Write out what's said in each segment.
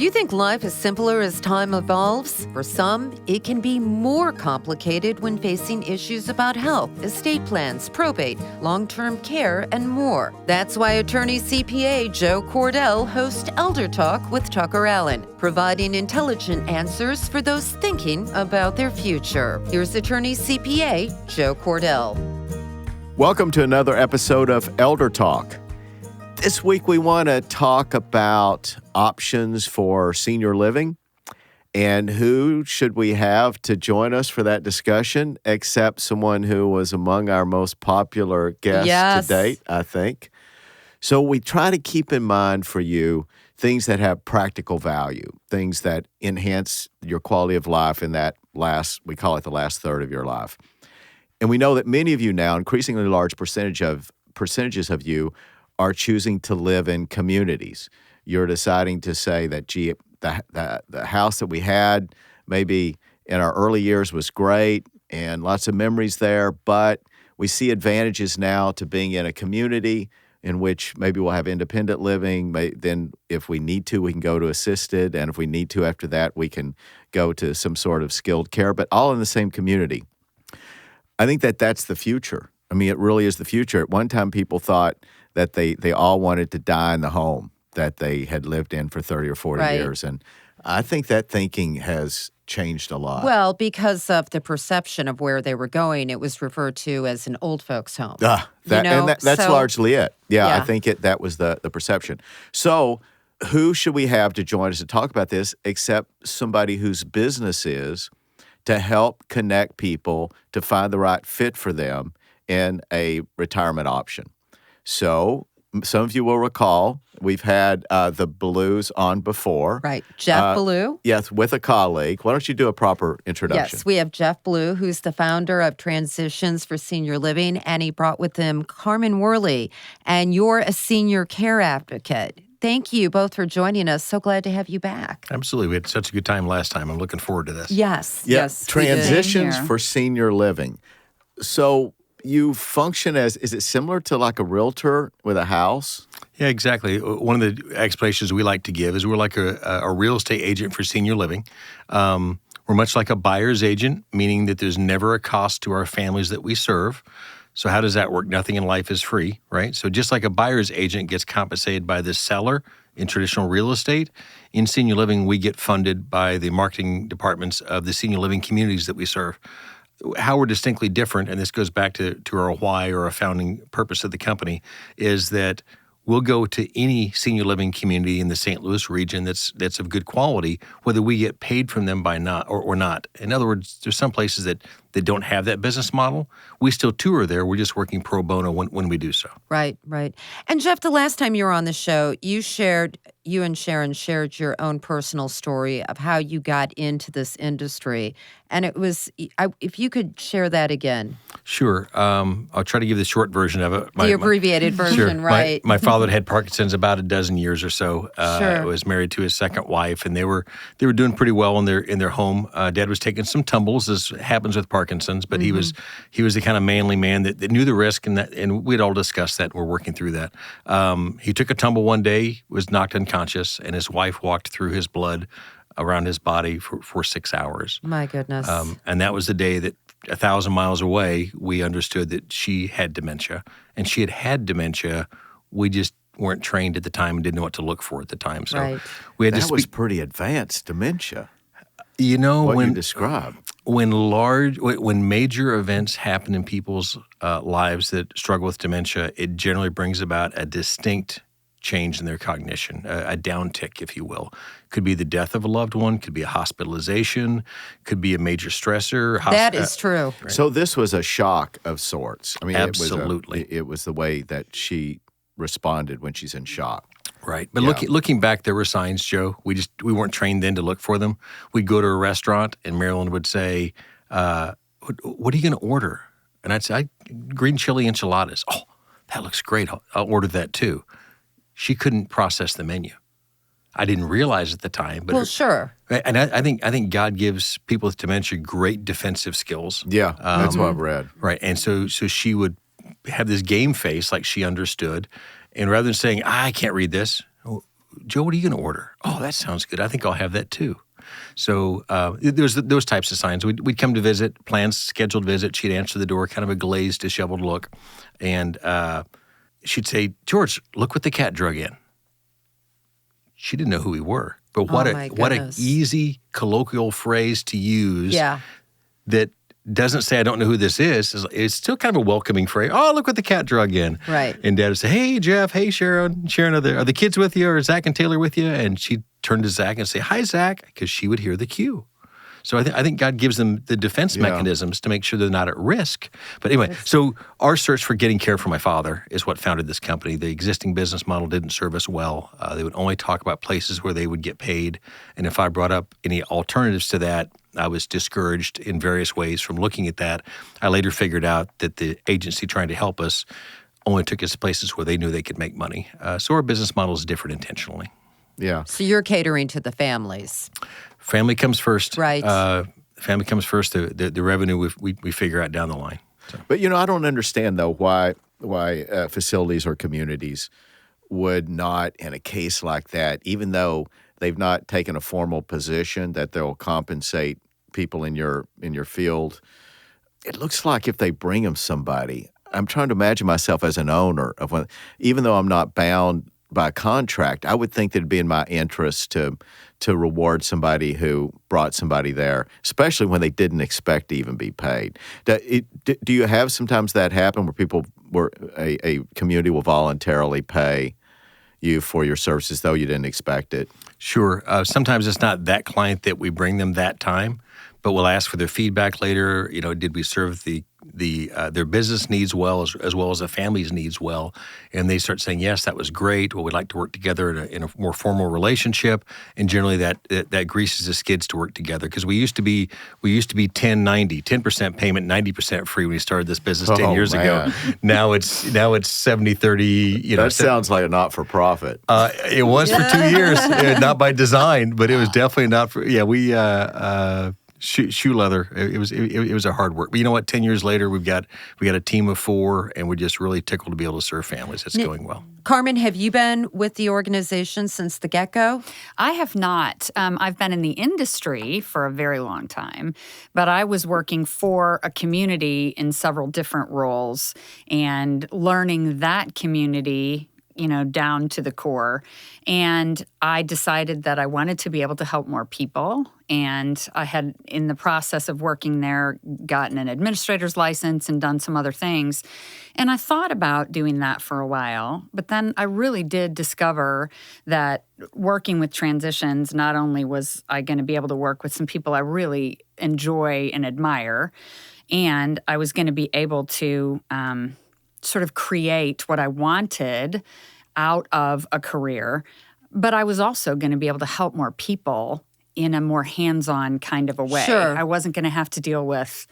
you think life is simpler as time evolves? For some, it can be more complicated when facing issues about health, estate plans, probate, long-term care, and more. That's why Attorney-CPA Joe Cordell hosts ElderTalk with TuckerAllen, providing intelligent answers for those thinking about their future. Here's Attorney-CPA Joe Cordell. Welcome to another episode of ElderTalk. This week we want to talk about options for senior living, and who should we have to join us for that discussion except someone who was among our most popular guests to date, I think. So we try to keep in mind for you things that have practical value, things that enhance your quality of life in that we call it the last third of your life. And we know that many of you now, increasingly large percentages of you, are choosing to live in communities. You're deciding to say that, gee, the house that we had maybe in our early years was great and lots of memories there, but we see advantages now to being in a community in which maybe we'll have independent living. Then if we need to, we can go to assisted, and if we need to after that, we can go to some sort of skilled care, but all in the same community. I think that that's the future. I mean, it really is the future. At one time, people thought that they all wanted to die in the home that they had lived in for 30 or 40 years. And I think that thinking has changed a lot. Well, because of the perception of where they were going, it was referred to as an old folks' home. That's largely it. Yeah, I think that was the perception. So who should we have to join us to talk about this except somebody whose business is to help connect people to find the right fit for them in a retirement option? So some of you will recall we've had the Balleaus on before. Right. Jeff Balleau. Yes, with a colleague. Why don't you do a proper introduction? Yes, we have Jeff Balleau, who's the founder of Transitions for Senior Living, and he brought with him Carmen Worley, and you're a senior care advocate. Thank you both for joining us. So glad to have you back. Absolutely. We had such a good time last time. I'm looking forward to this. Yes. Yes. Transitions for Senior Living. So you function as, is it similar to like a realtor with a house? Yeah, exactly. One of the explanations we like to give is we're like a real estate agent for senior living. We're much like a buyer's agent, meaning that there's never a cost to our families that we serve. So how does that work? Nothing in life is free, right? So just like a buyer's agent gets compensated by the seller in traditional real estate, in senior living, we get funded by the marketing departments of the senior living communities that we serve. How we're distinctly different, and this goes back to our why or a founding purpose of the company, is that we'll go to any senior living community in the St. Louis region that's of good quality, whether we get paid from them by not or not. In other words, there's some places that don't have that business model. We still tour there. We're just working pro bono when we do so. Right. And Jeff, the last time you were on the show, you and Sharon shared your own personal story of how you got into this industry. And it was, if you could share that again. Sure. I'll try to give the short version of it. The abbreviated version, sure. right. My father had Parkinson's about a dozen years or so. Sure. Was married to his second wife, and they were doing pretty well in their home. Dad was taking some tumbles, as happens with Parkinson's, but he was the kind of manly man that knew the risk, and we'd all discussed that, and we're working through that. He took a tumble one day, was knocked unconscious, and his wife walked through his blood around his body for 6 hours. My goodness. And that was the day that 1,000 miles away, we understood that she had dementia. And she had dementia. We just weren't trained at the time and didn't know what to look for at the time. So we had that was pretty advanced dementia. You know, what you described. When major events happen in people's lives that struggle with dementia, it generally brings about a distinct change in their cognition, a downtick, if you will. Could be the death of a loved one, could be a hospitalization, could be a major stressor. That is true. Right. So this was a shock of sorts. I mean, absolutely. It was the way that she responded when she's in shock. Right. But looking back, there were signs, Joe. We weren't trained then to look for them. We'd go to a restaurant, and Marilyn would say, what are you going to order? And I'd say, green chili enchiladas. Oh, that looks great. I'll order that too. She couldn't process the menu. I didn't realize at the time. But sure. And I think God gives people with dementia great defensive skills. Yeah, that's what I've read. Right. And so she would have this game face like she understood. And rather than saying, I can't read this, Joe, what are you going to order? Oh, that sounds good. I think I'll have that too. So there's those types of signs. We'd come to visit, planned scheduled visit. She'd answer the door, kind of a glazed, disheveled look. And she'd say, George, look what the cat drug in. She didn't know who we were. But what a easy colloquial phrase to use that doesn't say, I don't know who this is. It's still kind of a welcoming phrase. Oh, look what the cat drug in. Right. And Dad would say, hey, Jeff, hey, Sharon, are the kids with you, or Zach and Taylor with you? And she'd turn to Zach and say, hi, Zach, because she would hear the cue. So I think God gives them the defense mechanisms to make sure they're not at risk. But anyway, so our search for getting care for my father is what founded this company. The existing business model didn't serve us well. They would only talk about places where they would get paid. And if I brought up any alternatives to that, I was discouraged in various ways from looking at that. I later figured out that the agency trying to help us only took us to places where they knew they could make money. So our business model is different intentionally. Yeah. So you're catering to the families. Family comes first. Right. Family comes first. The revenue we figure out down the line. So. But, I don't understand, though, why facilities or communities would not, in a case like that, even though they've not taken a formal position that they'll compensate people in your field. It looks like if they bring them somebody, I'm trying to imagine myself as an owner of one, even though I'm not bound by contract, I would think that it'd be in my interest to reward somebody who brought somebody there, especially when they didn't expect to even be paid. Do you have sometimes that happen where a community will voluntarily pay you for your services, though you didn't expect it? Sure. Sometimes it's not that client that we bring them that time, but we'll ask for their feedback later. Did we serve their business needs well as well as the family's needs well? And they start saying, yes, that was great. Well, we'd like to work together in a more formal relationship. And generally that greases the skids to work together, because we used to be 10-90, 10% payment, 90% free when we started this business 10 years ago. Now it's 70-30. That sounds like a not-for-profit. It was for 2 years, not by design, but it was definitely not for. Yeah, we. Shoe leather. It was a hard work. But you know what? 10 years later, we got a team of 4, and we're just really tickled to be able to serve families. It's going well. Carmen, have you been with the organization since the get-go? I have not. I've been in the industry for a very long time, but I was working for a community in several different roles and learning that community down to the core. And I decided that I wanted to be able to help more people. And I had, in the process of working there, gotten an administrator's license and done some other things. And I thought about doing that for a while. But then I really did discover that working with transitions, not only was I going to be able to work with some people I really enjoy and admire, and I was going to be able to sort of create what I wanted out of a career, but I was also going to be able to help more people in a more hands-on kind of a way. Sure. I wasn't going to have to deal with,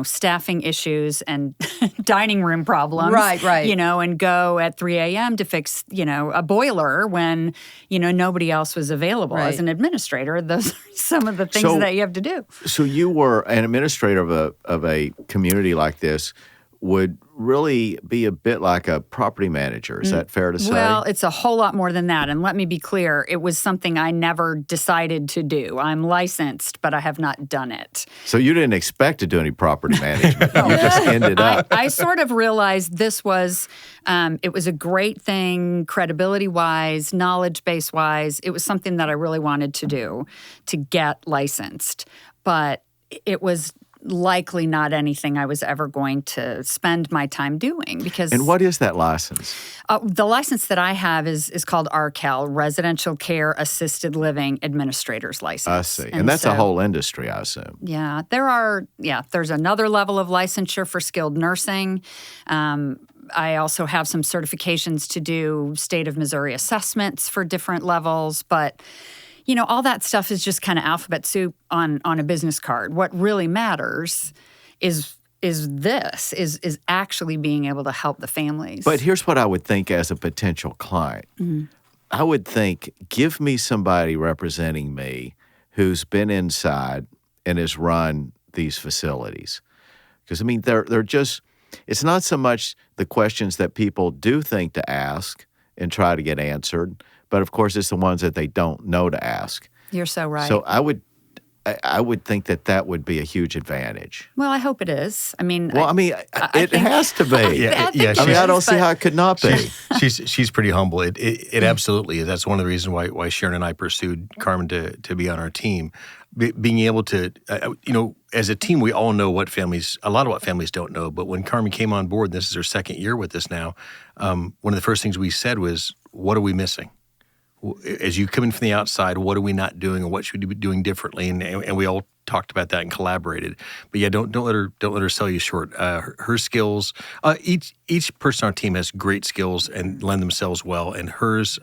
staffing issues and dining room problems. Right. And go at 3 a.m. to fix, a boiler when, nobody else was available. Right. As an administrator, those are some of the things that you have to do. So you were an administrator of a community like this, would really be a bit like a property manager. Is that fair to say? Well, it's a whole lot more than that. And let me be clear, it was something I never decided to do. I'm licensed, but I have not done it. So you didn't expect to do any property management. You just ended up. I sort of realized this was, it was a great thing, credibility-wise, knowledge base-wise. It was something that I really wanted to do, to get licensed. But it was likely not anything I was ever going to spend my time doing, because. And what is that license? The license that I have is called RCAL, Residential Care Assisted Living Administrator's License. I see. And that's a whole industry, I assume. Yeah. There's another level of licensure for skilled nursing. I also have some certifications to do state of Missouri assessments for different levels, but all that stuff is just kind of alphabet soup on a business card. What really matters is actually being able to help the families. But here's what I would think as a potential client. Mm-hmm. I would think, give me somebody representing me who's been inside and has run these facilities. Because, they're just, it's not so much the questions that people do think to ask and try to get answered, but of course it's the ones that they don't know to ask. You're so right. So I would think that would be a huge advantage. Well, I hope it is. I mean, Well, it has to be. I don't see how it could not be. She's pretty humble. It absolutely is. That's one of the reasons why Sharon and I pursued Carmen to be on our team. Being able to, as a team, we all know a lot of what families don't know. But when Carmen came on board, this is her second year with us now, one of the first things we said was, what are we missing? As you come in from the outside, what are we not doing, or what should we be doing differently? And we all talked about that and collaborated. But yeah, don't let her sell you short. Her skills, each person on our team has great skills and lend themselves well. And hers,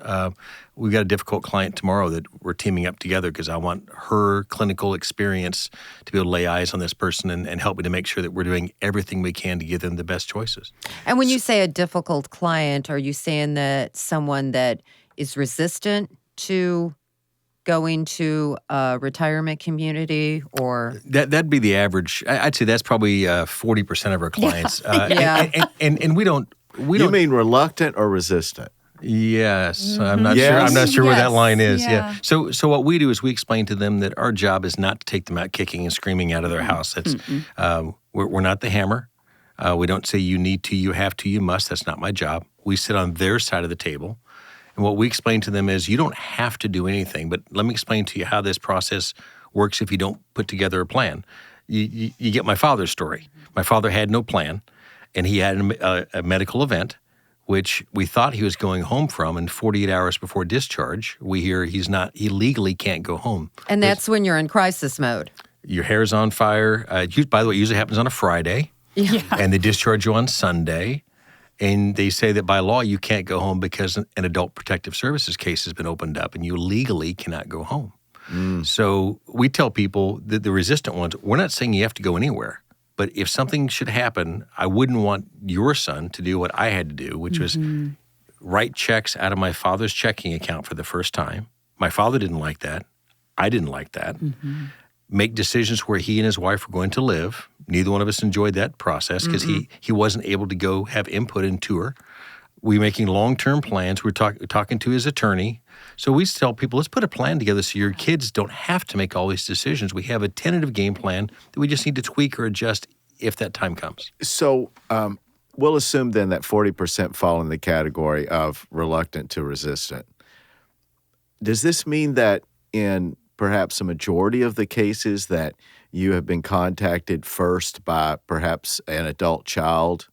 we've got a difficult client tomorrow that we're teaming up together because I want her clinical experience to be able to lay eyes on this person and help me to make sure that we're doing everything we can to give them the best choices. And when you say a difficult client, are you saying that someone that is resistant to going to a retirement community, or that'd be the average? I'd say that's probably 40% of our clients. And we don't. You mean reluctant or resistant? Yes, I'm not sure. I'm not sure where that line is. Yeah. So what we do is we explain to them that our job is not to take them out kicking and screaming out of their house. That's we're not the hammer. We don't say you need to, you have to, you must. That's not my job. We sit on their side of the table. And what we explain to them is you don't have to do anything, but let me explain to you how this process works if you don't put together a plan. You get my father's story. My father had no plan, and he had a medical event, which we thought he was going home from, and 48 hours before discharge, we hear he legally can't go home. and that's when you're in crisis mode. Your hair's on fire. By the way, it usually happens on a Friday, and they discharge you on Sunday. And they say that by law, you can't go home because an adult protective services case has been opened up and you legally cannot go home. So we tell people that the resistant ones, we're not saying you have to go anywhere. But if something should happen, I wouldn't want your son to do what I had to do, which was write checks out of my father's checking account for the first time. My father didn't like that. I didn't like that. Make decisions where he and his wife were going to live. Neither one of us enjoyed that process because he wasn't able to go have input and tour. We're making long-term plans. We're talking to his attorney. So we tell people, let's put a plan together so your kids don't have to make all these decisions. We have a tentative game plan that we just need to tweak or adjust if that time comes. So we'll assume then that 40% fall in the category of reluctant to resistant. Does this mean that in perhaps a majority of the cases that you have been contacted first by perhaps an adult child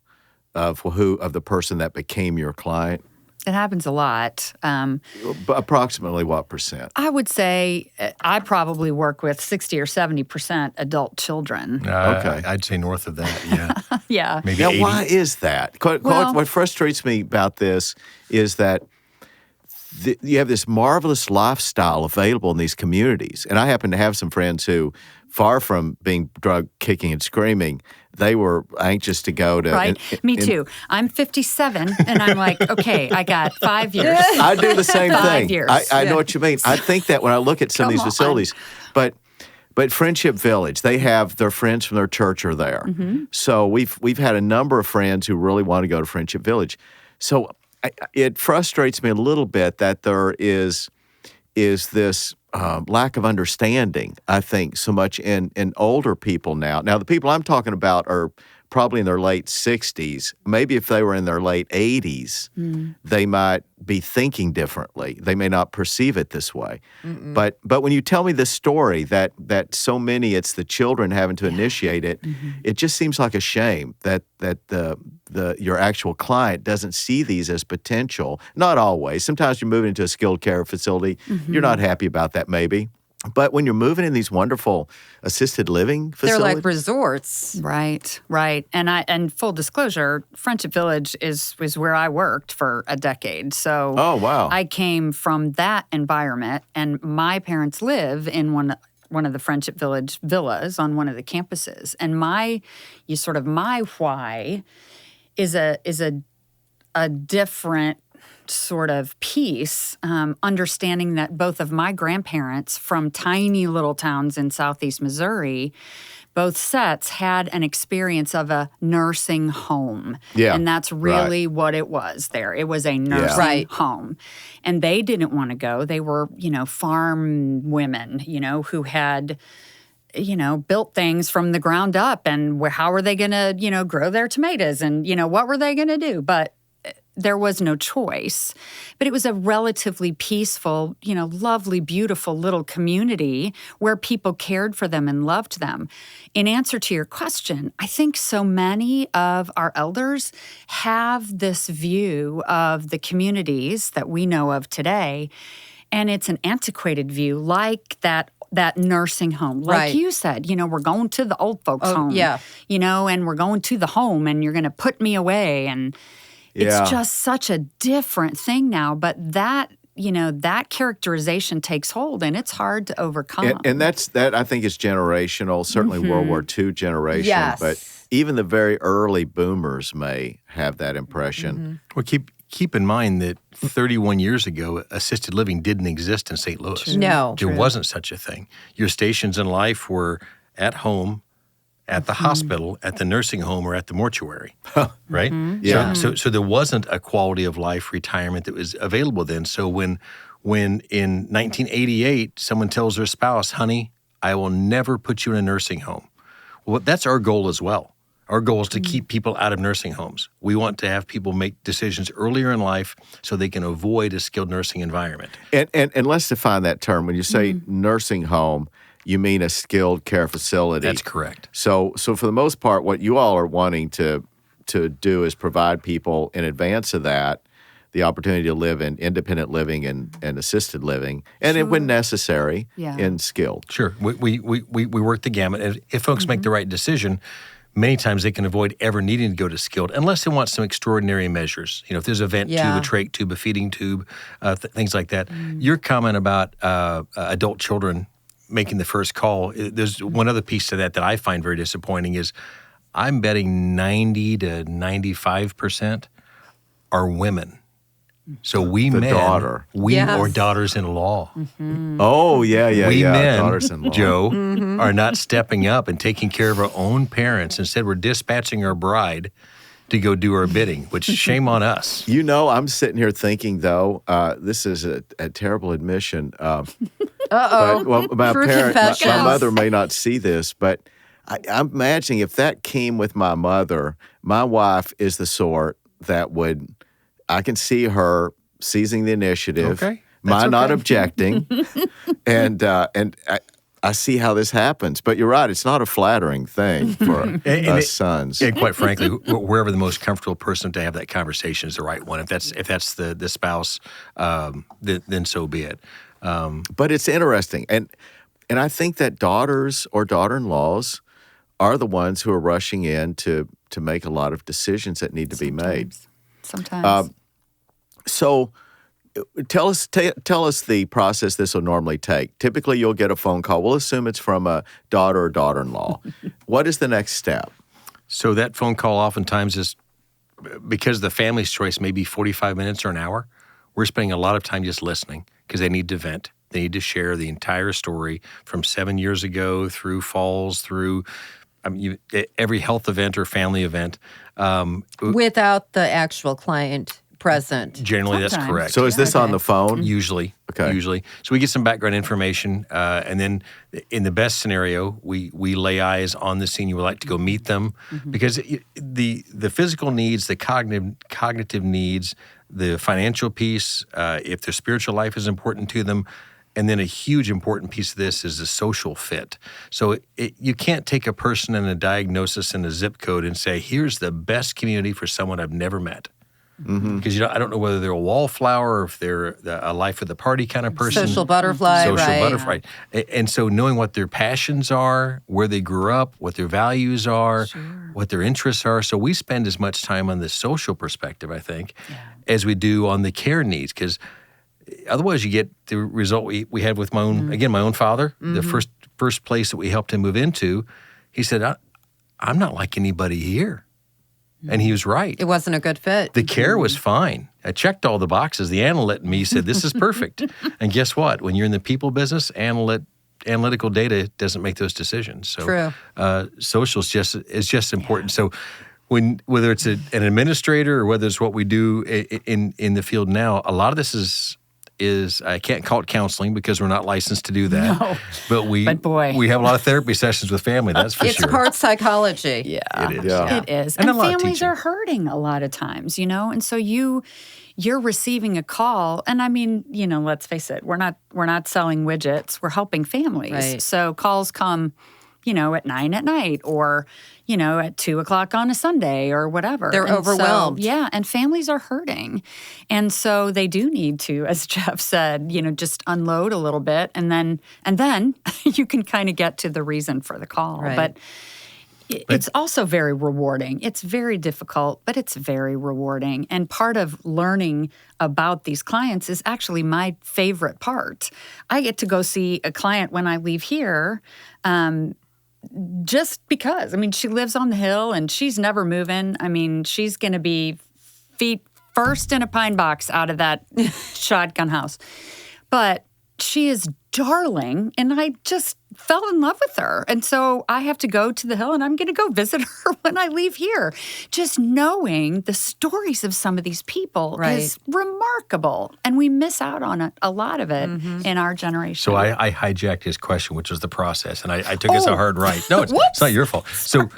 of the person that became your client? It happens a lot. Approximately what percent? I would say I probably work with 60 or 70% adult children. Okay. I'd say north of that, yeah. Yeah. Maybe Now, 80. why is that? What frustrates me about this is that you have this marvelous lifestyle available in these communities. And I happen to have some friends who, far from being drug kicking and screaming, they were anxious to go to. Right. Me too. I'm 57, and I'm like, okay, I got 5 years. I do the same 5 thing. years. I know what you mean. I think that when I look at some of these facilities, but Friendship Village, they have their friends from their church are there. So we've had a number of friends who really want to go to Friendship Village. So it frustrates me a little bit that there is this lack of understanding, I think, so much in older people now. Now, the people I'm talking about are probably in their late 60s. Maybe if they were in their late 80s, they might be thinking differently. They may not perceive it this way. But when you tell me this story that so many, it's the children having to initiate it, it just seems like a shame that your actual client doesn't see these as potential. Not always. Sometimes you're moving into a skilled care facility. You're not happy about that maybe. But when you're moving in these wonderful assisted living facilities, They're like resorts. Right. And full disclosure, Friendship Village was where I worked for a decade. So oh, wow. I came from that environment, and my parents live in one of the Friendship Village villas on one of the campuses. And my why is a different sort of piece, understanding that both of my grandparents from tiny little towns in southeast Missouri, both sets had an experience of a nursing home. Yeah, and that's really what it was there. It was a nursing home. And they didn't want to go. They were, farm women, who had built things from the ground up, and how were they going to, grow their tomatoes, and, what were they going to do? But there was no choice. But it was a relatively peaceful, lovely, beautiful little community where people cared for them and loved them. In answer to your question, I think so many of our elders have this view of the communities that we know of today, and it's an antiquated view, like that nursing home. Like you said, we're going to the old folks' home. Yeah. And we're going to the home, and you're going to put me away. And it's just such a different thing now. But that characterization takes hold, and it's hard to overcome. And that I think is generational, certainly World War II generation. Yes. But even the very early boomers may have that impression. Well, keep in mind that 31 years ago, assisted living didn't exist in St. Louis. No. There wasn't such a thing. Your stations in life were at home, at the hospital, at the nursing home, or at the mortuary, right? Yeah. So there wasn't a quality of life retirement that was available then. So when in 1988 someone tells their spouse, honey, I will never put you in a nursing home. Well, that's our goal as well. Our goal is to keep people out of nursing homes. We want to have people make decisions earlier in life so they can avoid a skilled nursing environment. And let's define that term. When you say nursing home, you mean a skilled care facility. That's correct. So for the most part, what you all are wanting to do is provide people in advance of that the opportunity to live in independent living and assisted living, and when necessary, in skilled. Sure. We work the gamut. And if folks make the right decision, many times they can avoid ever needing to go to skilled unless they want some extraordinary measures. If there's a vent tube, a trach tube, a feeding tube, things like that. Your comment about adult children making the first call, there's one other piece to that I find very disappointing is I'm betting 90 to 95% are women. So we the men, daughter. or daughters-in-law. Oh, yeah. We men, daughters-in-law. Joe, are not stepping up and taking care of our own parents. Instead, we're dispatching our bride to go do our bidding, which shame on us. I'm sitting here thinking, though, this is a terrible admission. Uh-oh. My Confessions. mother may not see this, but I'm imagining if that came with my mother, my wife is the sort that would, I can see her seizing the initiative, not objecting, and I see how this happens. But you're right, it's not a flattering thing for us sons. And quite frankly, wherever the most comfortable person to have that conversation is the right one. If that's the spouse, then so be it. But it's interesting, and I think that daughters or daughter-in-laws are the ones who are rushing in to make a lot of decisions that need to be made. Sometimes. So tell us the process this will normally take. Typically, you'll get a phone call. We'll assume it's from a daughter or daughter-in-law. What is the next step? So that phone call oftentimes is, because the family's choice may be 45 minutes or an hour, we're spending a lot of time just listening because they need to vent. They need to share the entire story from 7 years ago through falls, through every health event or family event. Without the actual client present. Generally, that's correct. So is this on the phone? Usually. Okay. Usually. So we get some background information, and then in the best scenario, we lay eyes on the senior. We like to go meet them because the physical needs, the cognitive needs, the financial piece, if their spiritual life is important to them, and then a huge important piece of this is the social fit. So you can't take a person and a diagnosis and a zip code and say, here's the best community for someone I've never met. Because I don't know whether they're a wallflower or if they're a life of the party kind of person. Social butterfly, Social right. butterfly. And so knowing what their passions are, where they grew up, what their values are, what their interests are. So we spend as much time on the social perspective, I think, as we do on the care needs. Because otherwise you get the result we had with my own father. The first place that we helped him move into, he said, I'm not like anybody here. And he was right. It wasn't a good fit. The care was fine. I checked all the boxes. The analyst in me said, this is perfect. And guess what? When you're in the people business, analytical data doesn't make those decisions. So True. social is just important. So whether it's an administrator or whether it's what we do in the field now, a lot of this is I can't call it counseling because we're not licensed to do that. No. But we have a lot of therapy sessions with family, that's for It's sure. part psychology. Yeah. It is. Yeah. It is. And And a lot of families teaching. are hurting a lot of times, and so you're receiving a call, and I mean, let's face it, we're not selling widgets, we're helping families. Right. So calls come, at 9 at night or, at 2 o'clock on a Sunday or whatever. They're And so, overwhelmed. and families are hurting. And so they do need to, as Jeff said, just unload a little bit and then you can kind of get to the reason for the call. Right. But it's also very rewarding. It's very difficult, but it's very rewarding. And part of learning about these clients is actually my favorite part. I get to go see a client when I leave here just because. I mean, she lives on the hill and she's never moving. I mean, she's going to be feet first in a pine box out of that shotgun house. But she is darling, and I just fell in love with her. And so I have to go to the hill, and I'm going to go visit her when I leave here. Just knowing the stories of some of these people is remarkable, and we miss out on a lot of it in our generation. So I hijacked his question, which was the process, and I took it as a hard right. No, it's not your fault. So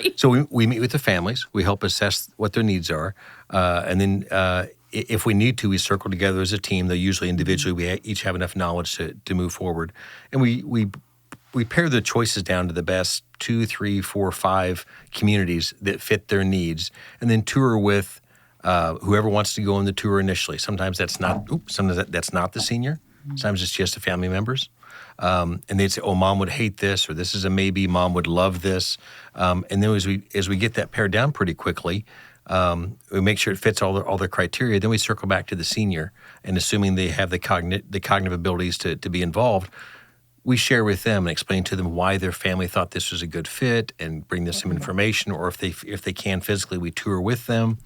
we meet with the families. We help assess what their needs are, and then if we need to, we circle together as a team. Though usually individually, we each have enough knowledge to move forward, and we pare the choices down to the best 2, 3, 4, 5 communities that fit their needs, and then tour with whoever wants to go on the tour initially. Sometimes that's not. Sometimes that's not the senior. Sometimes it's just the family members, and they'd say, "Oh, mom would hate this," or "This is a maybe." Mom would love this, and then as we get that pared down pretty quickly. We make sure it fits all their criteria. Then we circle back to the senior, and assuming they have the cognitive abilities to be involved, we share with them and explain to them why their family thought this was a good fit, and bring them some information. Or if they can physically, we tour with them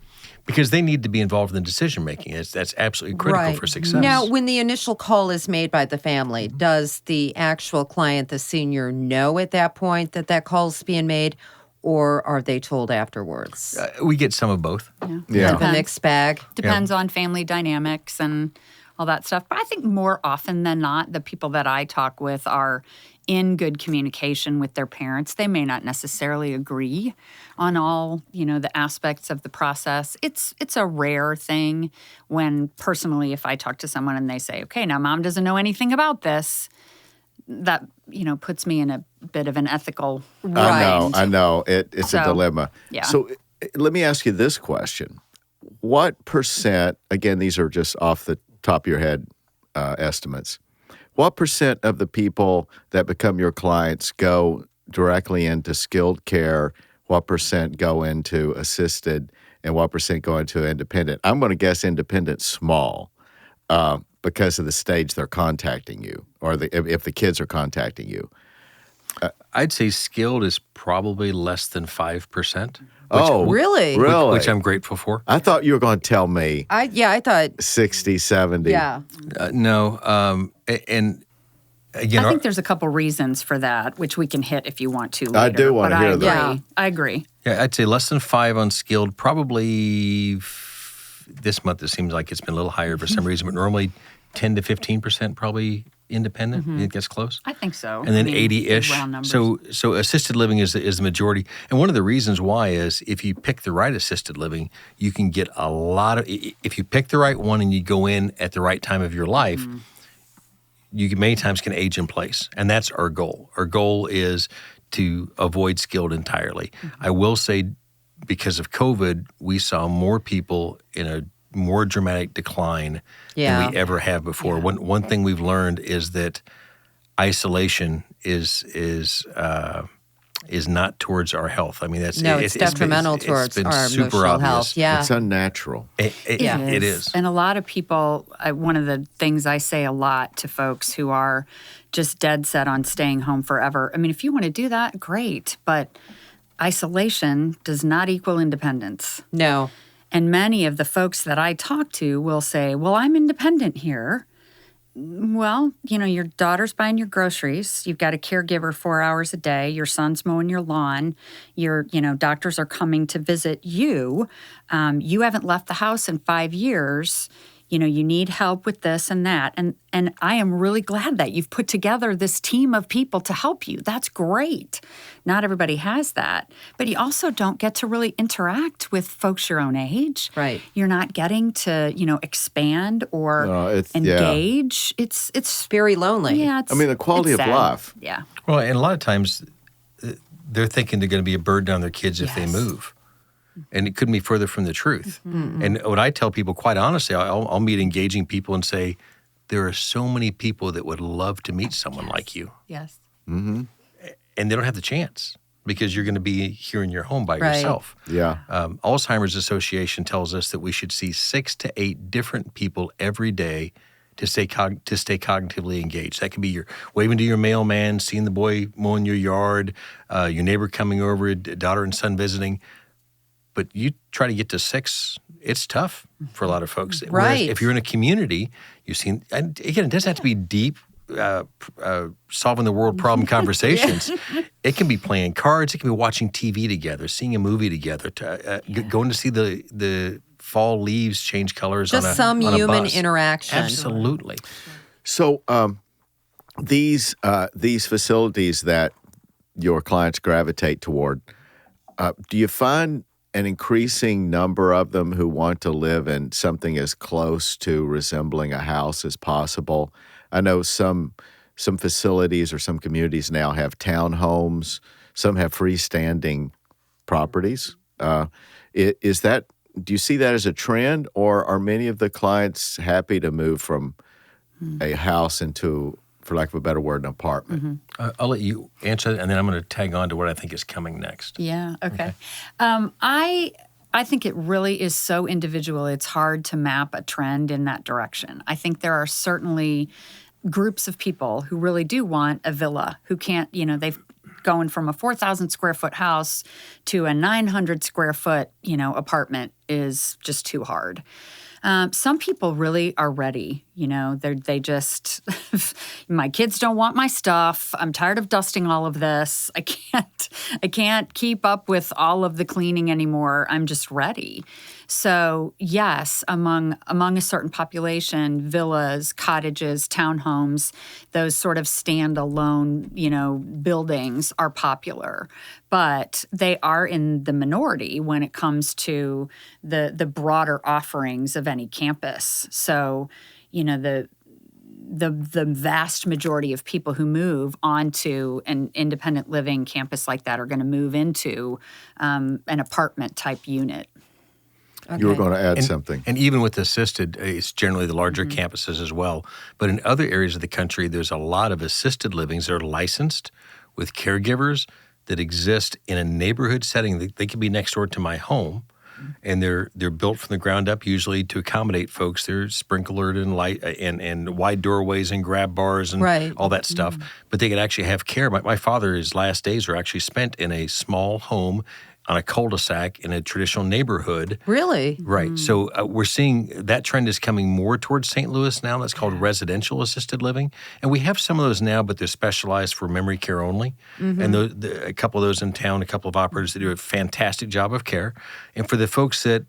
because they need to be involved in the decision making. That's absolutely critical for success. Now, when the initial call is made by the family, does the actual client, the senior, know at that point that call's being made? Or are they told afterwards? We get some of both. Yeah. Kind of a mixed bag. Depends on family dynamics and all that stuff. But I think more often than not, the people that I talk with are in good communication with their parents. They may not necessarily agree on all, the aspects of the process. It's a rare thing when personally, if I talk to someone and they say, okay, now mom doesn't know anything about this, that, puts me in a bit of an ethical rind. I know. It's a dilemma. Yeah. So let me ask you this question. What percent, again, these are just off the top of your head estimates, what percent of the people that become your clients go directly into skilled care? What percent go into assisted? And what percent go into independent? I'm going to guess independent small. Because of the stage they're contacting you, or if the kids are contacting you. I'd say skilled is probably less than 5%. Really? Which I'm grateful for. I thought you were going to tell me I thought. 60, 70. Yeah. No. And again, I think there's a couple reasons for that, which we can hit if you want to later. I do want to hear that. Yeah. I agree. Yeah, I'd say less than 5 on skilled. Probably this month it seems like it's been a little higher for some reason, but normally 10 to 15% probably independent. It gets close. I think so. And then 80-ish. round numbers. So assisted living is the majority. And one of the reasons why is if you pick the right assisted living, you can get a lot of. If you pick the right one and you go in at the right time of your life, you many times can age in place, and that's our goal. Our goal is to avoid skilled entirely. I will say, because of COVID, we saw more people in a more dramatic decline than we ever have before. One thing we've learned is that isolation is not towards our health. I mean, it's detrimental towards our emotional health. Yeah, it's unnatural. It is. And a lot of people, one of the things I say a lot to folks who are just dead set on staying home forever. I mean, if you want to do that, great, but isolation does not equal independence. No. And many of the folks that I talk to will say, well, I'm independent here. Well, your daughter's buying your groceries. You've got a caregiver 4 hours a day. Your son's mowing your lawn. Your, doctors are coming to visit you. You haven't left the house in 5 years. You need help with this and that. And I am really glad that you've put together this team of people to help you. That's great. Not everybody has that. But you also don't get to really interact with folks your own age. Right. You're not getting to, expand or engage. It's very lonely. Yeah. The quality of sad. life. Yeah. Well, and a lot of times they're thinking they're going to be a burden on their kids if they move. And it couldn't be further from the truth. Mm-hmm. And what I tell people, quite honestly, I'll meet engaging people and say, there are so many people that would love to meet someone like you. Yes. Mm-hmm. And they don't have the chance because you're going to be here in your home by yourself. Yeah. Alzheimer's Association tells us that we should see 6 to 8 different people every day to stay cognitively engaged. That could be your waving to your mailman, seeing the boy mowing your yard, your neighbor coming over, daughter and son visiting. But you try to get to 6, it's tough for a lot of folks. Right. Whereas if you're in a community, you've seen, and again, it doesn't have to be deep, solving the world problem conversations. It can be playing cards. It can be watching TV together, seeing a movie together, going to see the fall leaves change colors just on a some on a human bus. interaction. Absolutely. So these facilities that your clients gravitate toward, do you find an increasing number of them who want to live in something as close to resembling a house as possible? I know some facilities or some communities now have townhomes. Some have freestanding properties. Is that? Do you see that as a trend, or are many of the clients happy to move from a house into, for lack of a better word, an apartment? Mm-hmm. I'll let you answer that, and then I'm going to tag on to what I think is coming next. Yeah, okay. I think it really is so individual. It's hard to map a trend in that direction. I think there are certainly groups of people who really do want a villa, who can't, they've going from a 4,000 square foot house to a 900 square foot, apartment is just too hard. Some people really are ready. They just, my kids don't want my stuff. I'm tired of dusting all of this. I can't keep up with all of the cleaning anymore. I'm just ready. So yes, among a certain population, villas, cottages, townhomes, those sort of standalone, buildings are popular. But they are in the minority when it comes to the broader offerings of any campus. So, the vast majority of people who move onto an independent living campus like that are going to move into an apartment type unit. Okay. You were going to add something. And even with assisted, it's generally the larger campuses as well. But in other areas of the country, there's a lot of assisted livings that are licensed with caregivers that exist in a neighborhood setting. They could be next door to my home, and they're built from the ground up usually to accommodate folks. They're sprinklered and light and wide doorways and grab bars and all that stuff. But they could actually have care. My father's last days were actually spent in a small home on a cul-de-sac in a traditional neighborhood. Really? Right. So we're seeing that trend is coming more towards St. Louis now. That's called residential assisted living. And we have some of those now, but they're specialized for memory care only. And a couple of those in town, a couple of operators that do a fantastic job of care. And for the folks that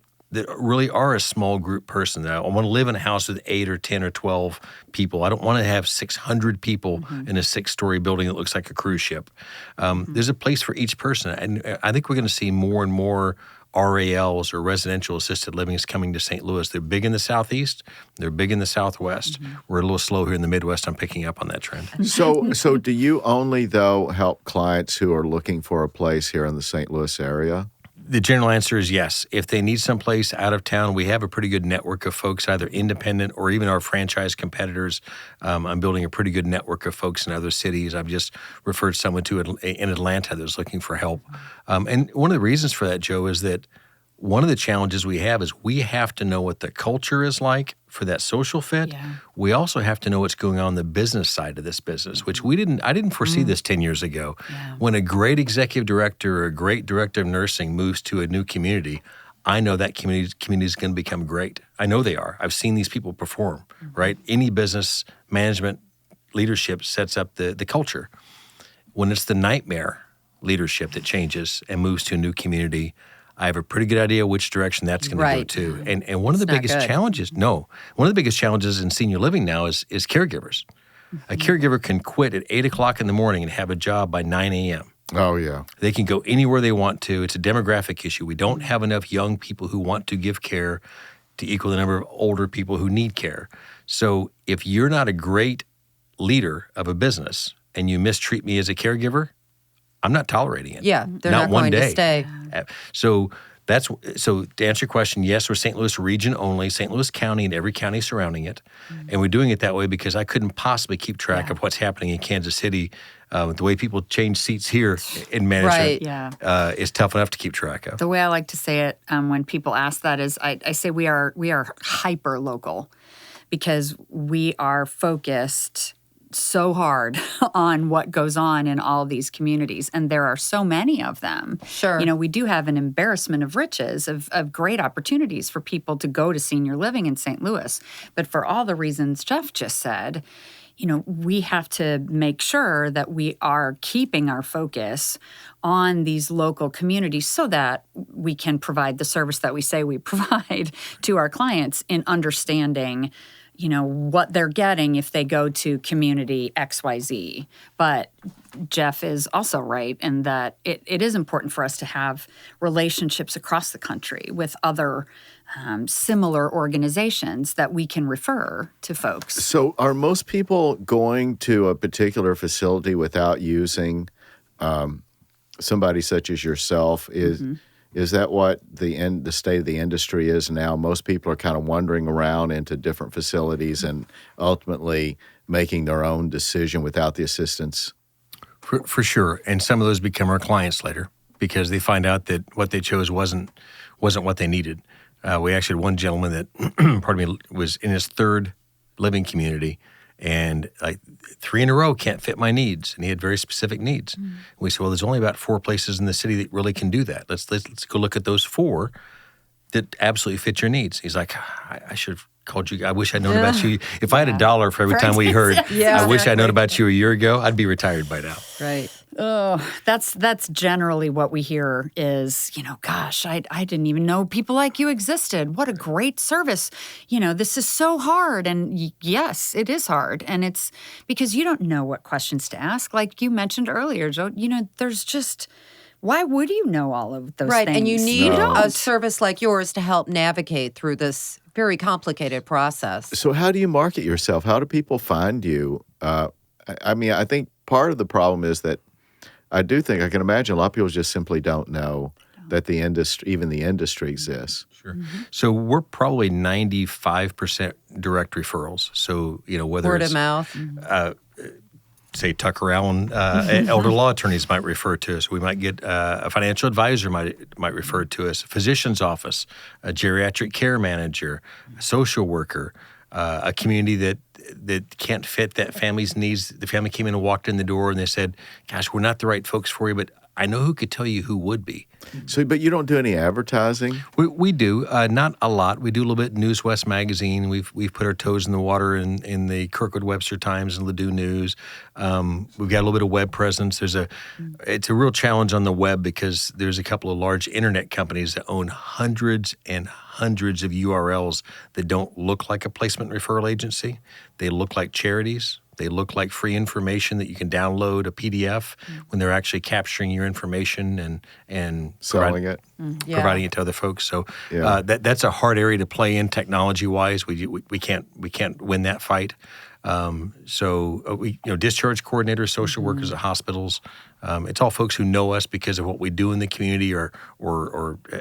really are a small group person, I want to live in a house with 8 or 10 or 12 people. I don't want to have 600 people in a 6-story building that looks like a cruise ship. There's a place for each person. And I think we're going to see more and more RALs or residential assisted livings coming to St. Louis. They're big in the Southeast. They're big in the Southwest. We're a little slow here in the Midwest. I'm picking up on that trend. So do you only, though, help clients who are looking for a place here in the St. Louis area? The general answer is yes. If they need someplace out of town, we have a pretty good network of folks, either independent or even our franchise competitors. I'm building a pretty good network of folks in other cities. I've just referred someone to in Atlanta that was looking for help. And one of the reasons for that, Joe, is that one of the challenges we have is we have to know what the culture is like for that social fit. Yeah. We also have to know what's going on the business side of this business, which I didn't foresee this 10 years ago. Yeah. When a great executive director or a great director of nursing moves to a new community, I know that community is going to become great. I know they are. I've seen these people perform, right? Any business management leadership sets up the culture. When it's the nightmare leadership that changes and moves to a new community, I have a pretty good idea which direction that's going to go Right. to. And one of the It's not biggest good. challenges, one of the biggest challenges in senior living now is caregivers. A caregiver can quit at 8 o'clock in the morning and have a job by 9 a.m. Oh, yeah. They can go anywhere they want to. It's a demographic issue. We don't have enough young people who want to give care to equal the number of older people who need care. So if you're not a great leader of a business and you mistreat me as a caregiver, I'm not tolerating it. Yeah, they're not one going to day. stay. So to answer your question, yes, we're St. Louis region only, St. Louis County and every county surrounding it. And we're doing it that way because I couldn't possibly keep track of what's happening in Kansas City. The way people change seats here in management Yeah. is tough enough to keep track of. The way I like to say it when people ask that is I say we are hyper local because we are focused so hard on what goes on in all these communities. And there are so many of them. Sure. You know, we do have an embarrassment of riches of great opportunities for people to go to senior living in St. Louis. But for all the reasons Jeff just said, you know, we have to make sure that we are keeping our focus on these local communities so that we can provide the service that we say we provide to our clients in understanding, you know, what they're getting if they go to community XYZ. But Jeff is also right in that it is important for us to have relationships across the country with other similar organizations that we can refer to folks. So are most people going to a particular facility without using somebody such as yourself? Is that what the state of the industry is now? Most people are kind of wandering around into different facilities and ultimately making their own decision without the assistance. For sure. And some of those become our clients later because they find out that what they chose wasn't what they needed. We actually had one gentleman that, was in his third living community, and like 3 in a row can't fit my needs, and he had very specific needs. We said, well, there's only about 4 places in the city that really can do that. Let's go look at those 4 that absolutely fit your needs. He's like, I should have called you. I wish I'd known about you. If I had $1 for every time we heard, I wish I'd known about you a year ago, I'd be retired by now. Right. Oh, that's generally what we hear is, you know, gosh, I didn't even know people like you existed. What a great service. You know, this is so hard. And yes, it is hard. And it's because you don't know what questions to ask. Like you mentioned earlier, Joe, you know, there's just, why would you know all of those Right. things? And you need No. a service like yours to help navigate through this very complicated process. So how do you market yourself? How do people find you? I mean, I think part of the problem is that I can imagine a lot of people just simply don't know that the industry exists. Sure. So we're probably 95% direct referrals. So, you know, whether Word it's of mouth. say TuckerAllen elder law attorneys might refer to us. We might get a financial advisor might refer to us, a physician's office, a geriatric care manager, a social worker, a community that can't fit that family's needs. The family came in and walked in the door and they said, gosh, we're not the right folks for you, but I know who could tell you who would be. So, but you don't do any advertising? We do, not a lot. We do a little bit in News West magazine. We've put our toes in the water in the Kirkwood Webster Times and Ladue News. We've got a little bit of web presence. It's a real challenge on the web because there's a couple of large internet companies that own hundreds and hundreds of URLs that don't look like a placement referral agency. They look like charities. They look like free information that you can download a PDF when they're actually capturing your information and Selling it. providing it to other folks. So Yeah. that's a hard area to play in technology-wise. We can't win that fight. Discharge coordinators, social workers at hospitals. It's all folks who know us because of what we do in the community or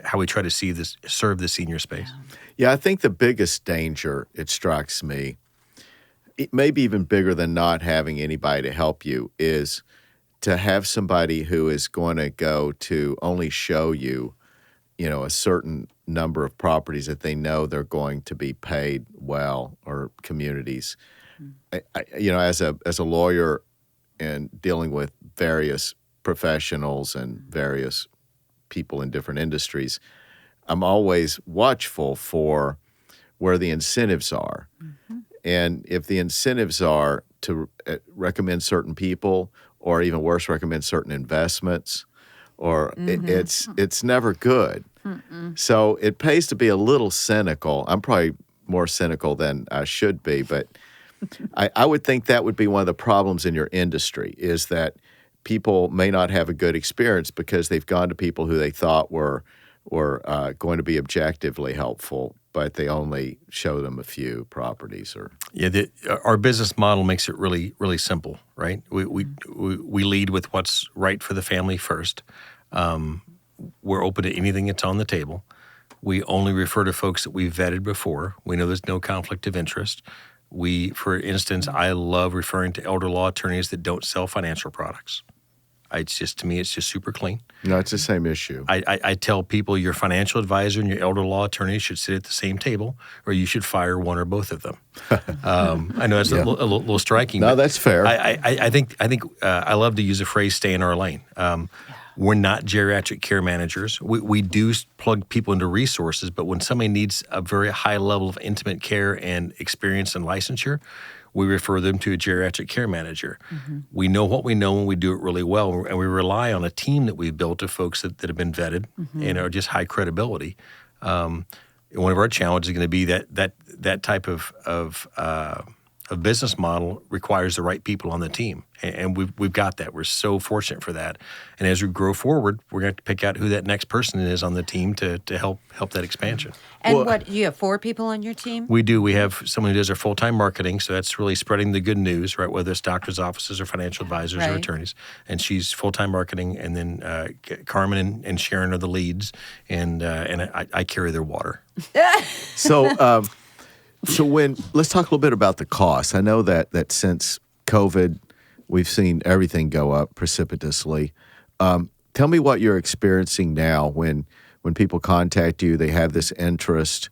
how we try to serve the senior space. Yeah, I think the biggest danger, it strikes me, it may be even bigger than not having anybody to help you, is to have somebody who is going to go to only show you, a certain number of properties that they know they're going to be paid well, or communities. As a lawyer and dealing with various professionals and various people in different industries, I'm always watchful for where the incentives are. And if the incentives are to recommend certain people, or even worse, recommend certain investments, or it's never good. So it pays to be a little cynical. I'm probably more cynical than I should be, but I would think that would be one of the problems in your industry, is that people may not have a good experience because they've gone to people who they thought were going to be objectively helpful, but they only show them a few properties. Or our business model makes it really, really simple, right? We lead with what's right for the family first. We're open to anything that's on the table. We only refer to folks that we've vetted before. We know there's no conflict of interest. For instance, I love referring to elder law attorneys that don't sell financial products. To me, it's just super clean. No, it's the same issue. I tell people your financial advisor and your elder law attorney should sit at the same table, or you should fire one or both of them. I know that's a little striking. No, that's fair. I think I love to use the phrase "stay in our lane." We're not geriatric care managers. We do plug people into resources, but when somebody needs a very high level of intimate care and experience and licensure, we refer them to a geriatric care manager. We know what we know, and we do it really well, and we rely on a team that we've built of folks that have been vetted and are just high credibility. One of our challenges is going to be that type of business model requires the right people on the team, and we've got that. We're so fortunate for that. And as we grow forward, we're going to have to pick out who that next person is on the team to help that expansion. And you have 4 people on your team? We do. We have someone who does our full-time marketing, so that's really spreading the good news, right? Whether it's doctors' offices or financial advisors or attorneys, and she's full-time marketing. And then Carmen and Sharon are the leads, and I carry their water. So let's talk a little bit about the cost. I know that since COVID, we've seen everything go up precipitously. Tell me what you're experiencing now when people contact you, they have this interest,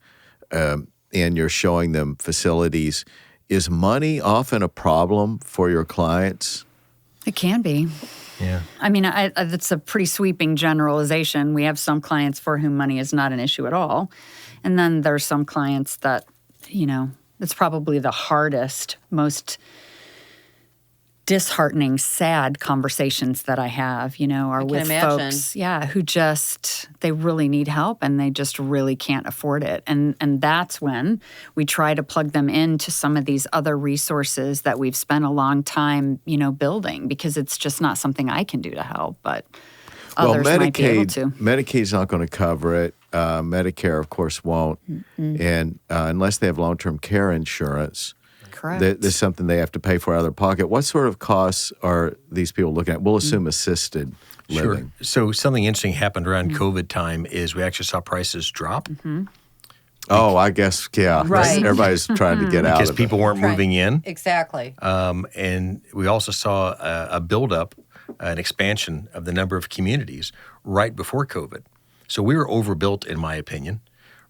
and you're showing them facilities. Is money often a problem for your clients? It can be. Yeah. I mean, that's a pretty sweeping generalization. We have some clients for whom money is not an issue at all. And then there's some clients that, it's probably the hardest, most disheartening, sad conversations that I have, are with folks, who they really need help and they just really can't afford it. And that's when we try to plug them into some of these other resources that we've spent a long time, building, because it's just not something I can do to help, but others might be able to. Medicaid's not going to cover it. Medicare, of course, won't. And unless they have long-term care insurance, correct, there's something they have to pay for out of their pocket. What sort of costs are these people looking at? We'll assume assisted living. Sure. So something interesting happened around COVID time is we actually saw prices drop. Oh, I guess, yeah. Right. Everybody's trying to get out of it. Because people weren't moving in. Exactly. And we also saw a buildup, an expansion of the number of communities right before COVID. So we were overbuilt, in my opinion,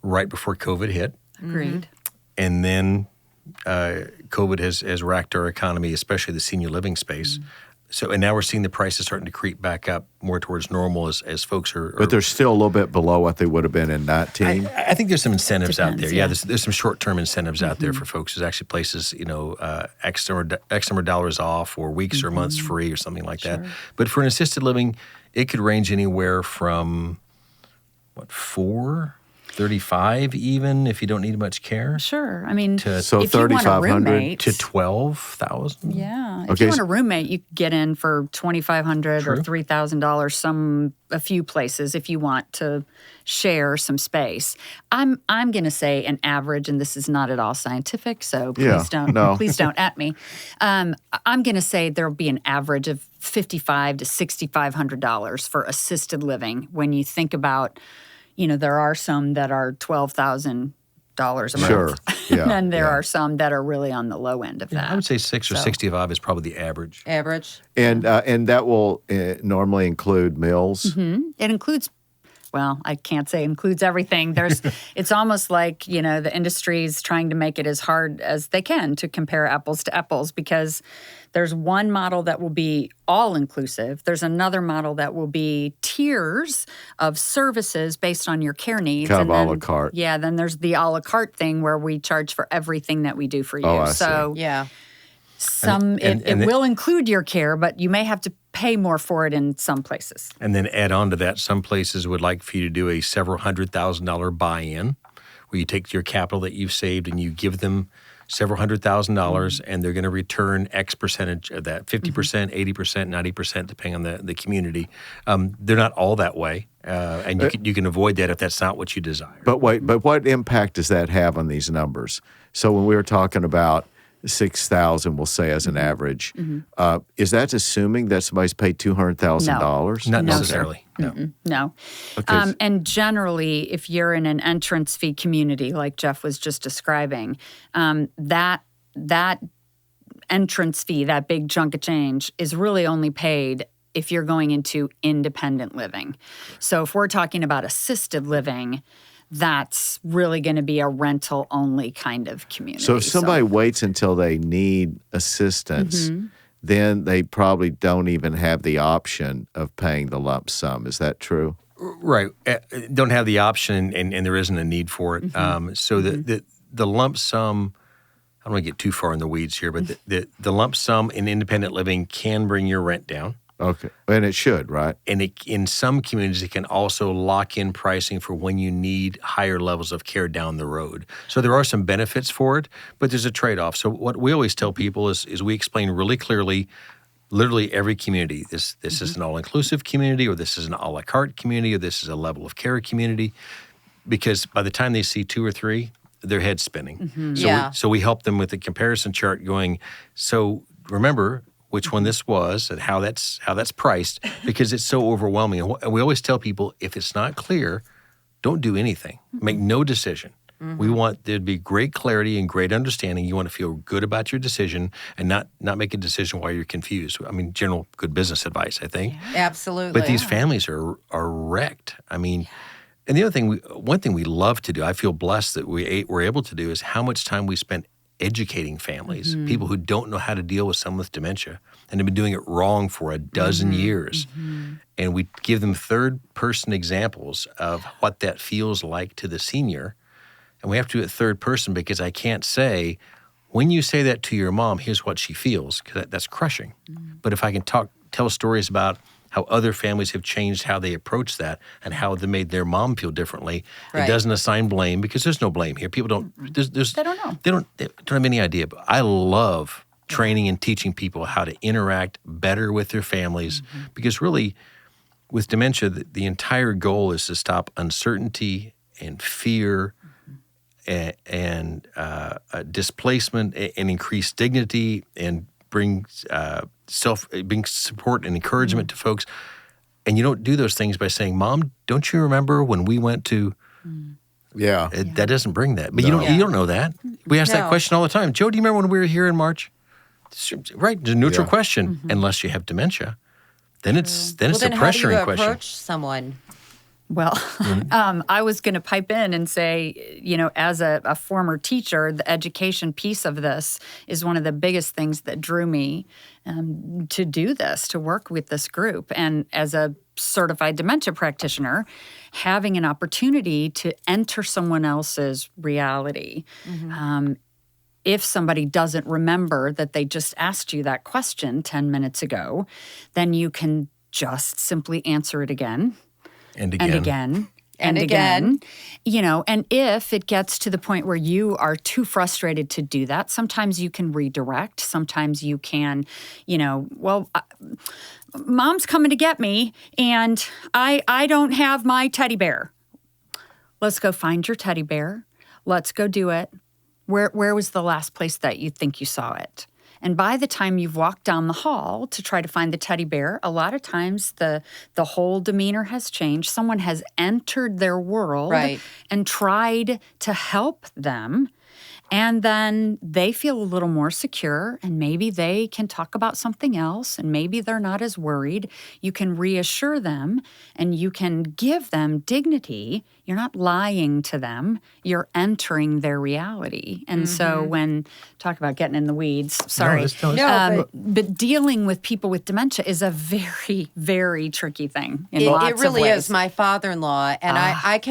right before COVID hit. Agreed. And then COVID has racked our economy, especially the senior living space. And now we're seeing the prices starting to creep back up more towards normal as folks are. But they're still a little bit below what they would have been in 19. I think there's some incentives out there. Yeah, there's some short-term incentives out there for folks. There's actually places, X number of dollars off, or weeks or months free, or something like that. But for an assisted living, it could range anywhere from $435 even if you don't need much care. Sure. I mean, so if you want a 3,500 roommate, to 12,000. Yeah. If Okay. you want a roommate, you could get in for $2,500 or $3,000 a few places if you want to share some space. I'm going to say an average, and this is not at all scientific, so please don't at me. I'm going to say there'll be an average of $5,500 to $6,500 for assisted living. When you think about, there are some that are $12,000 a month. Sure. Yeah. And there are some that are really on the low end of that. I would say 6 or 65 is probably the average. Average. And that will normally include meals. It includes well, I can't say includes everything. It's almost like, the industry is trying to make it as hard as they can to compare apples to apples, because there's one model that will be all inclusive. There's another model that will be tiers of services based on your care needs. Kind of a la carte. Yeah, then there's the a la carte thing where we charge for everything that we do for you. Oh, I so see. Yeah. It will include your care, but you may have to pay more for it in some places. And then add on to that, some places would like for you to do a several $100,000 buy-in, where you take your capital that you've saved and you give them several $100,000, and they're going to return X percentage of that, 50%, 80%, 90%, depending on the community. They're not all that way, and you can avoid that if that's not what you desire. But what impact does that have on these numbers? So when we were talking about 6,000, we'll say as an average, is that assuming that somebody's paid $200,000? Not No, necessarily. No. Okay. And generally, if you're in an entrance fee community, like Jeff was just describing, that entrance fee, that big chunk of change, is really only paid if you're going into independent living. So if we're talking about assisted living, that's really going to be a rental-only kind of community. So if somebody waits until they need assistance, then they probably don't even have the option of paying the lump sum. Is that true? Right. Don't have the option, and there isn't a need for it. So the lump sum, I don't want to get too far in the weeds here, but the lump sum in independent living can bring your rent down. Okay. And it should, right? And in some communities, it can also lock in pricing for when you need higher levels of care down the road. So there are some benefits for it, but there's a trade-off. So what we always tell people is we explain really clearly, literally every community. This is an all-inclusive community, or this is an a la carte community, or this is a level of care community, because by the time they see 2 or 3, their head's spinning. So we help them with the comparison chart going, so remember which one this was and how that's priced, because it's so overwhelming. And we always tell people, if it's not clear, don't do anything. Make no decision. We want there to be great clarity and great understanding. You want to feel good about your decision and not make a decision while you're confused. I mean, general good business advice, I think. Yeah. Absolutely. But these families are wrecked. I mean, and the other thing, one thing we love to do, I feel blessed that we're able to do, is how much time we spend educating families, people who don't know how to deal with someone with dementia and have been doing it wrong for a dozen years. And we give them third-person examples of what that feels like to the senior. And we have to do it third person, because I can't say, when you say that to your mom, here's what she feels, because that's crushing. But if I can tell stories about how other families have changed how they approach that and how they made their mom feel differently. Right. It doesn't assign blame, because there's no blame here. People don't. They don't know. They don't have any idea. But I love training and teaching people how to interact better with their families, because really, with dementia, the entire goal is to stop uncertainty and fear and displacement, and increase dignity, and bring support and encouragement to folks. And you don't do those things by saying, "Mom, don't you remember when we went to?" That doesn't bring that. But you don't know that. We ask that question all the time. Joe, do you remember when we were here in March? Right, it's a neutral question. Unless you have dementia, then it's a pressuring question. How do you approach someone? Well, I was going to pipe in and say, as a former teacher, the education piece of this is one of the biggest things that drew me to do this, to work with this group. And as a certified dementia practitioner, having an opportunity to enter someone else's reality. If somebody doesn't remember that they just asked you that question 10 minutes ago, then you can just simply answer it again. And again. And if it gets to the point where you are too frustrated to do that, sometimes you can redirect. Sometimes you can, Mom's coming to get me, and I don't have my teddy bear. Let's go find your teddy bear. Let's go do it. Where was the last place that you think you saw it? And by the time you've walked down the hall to try to find the teddy bear, a lot of times the whole demeanor has changed. Someone has entered their world and tried to help them. And then they feel a little more secure, and maybe they can talk about something else, and maybe they're not as worried. You can reassure them, and you can give them dignity. You're not lying to them. You're entering their reality. And so when, talk about getting in the weeds, sorry. But dealing with people with dementia is a very, very tricky thing in lots of ways. It really is. My father-in-law, and I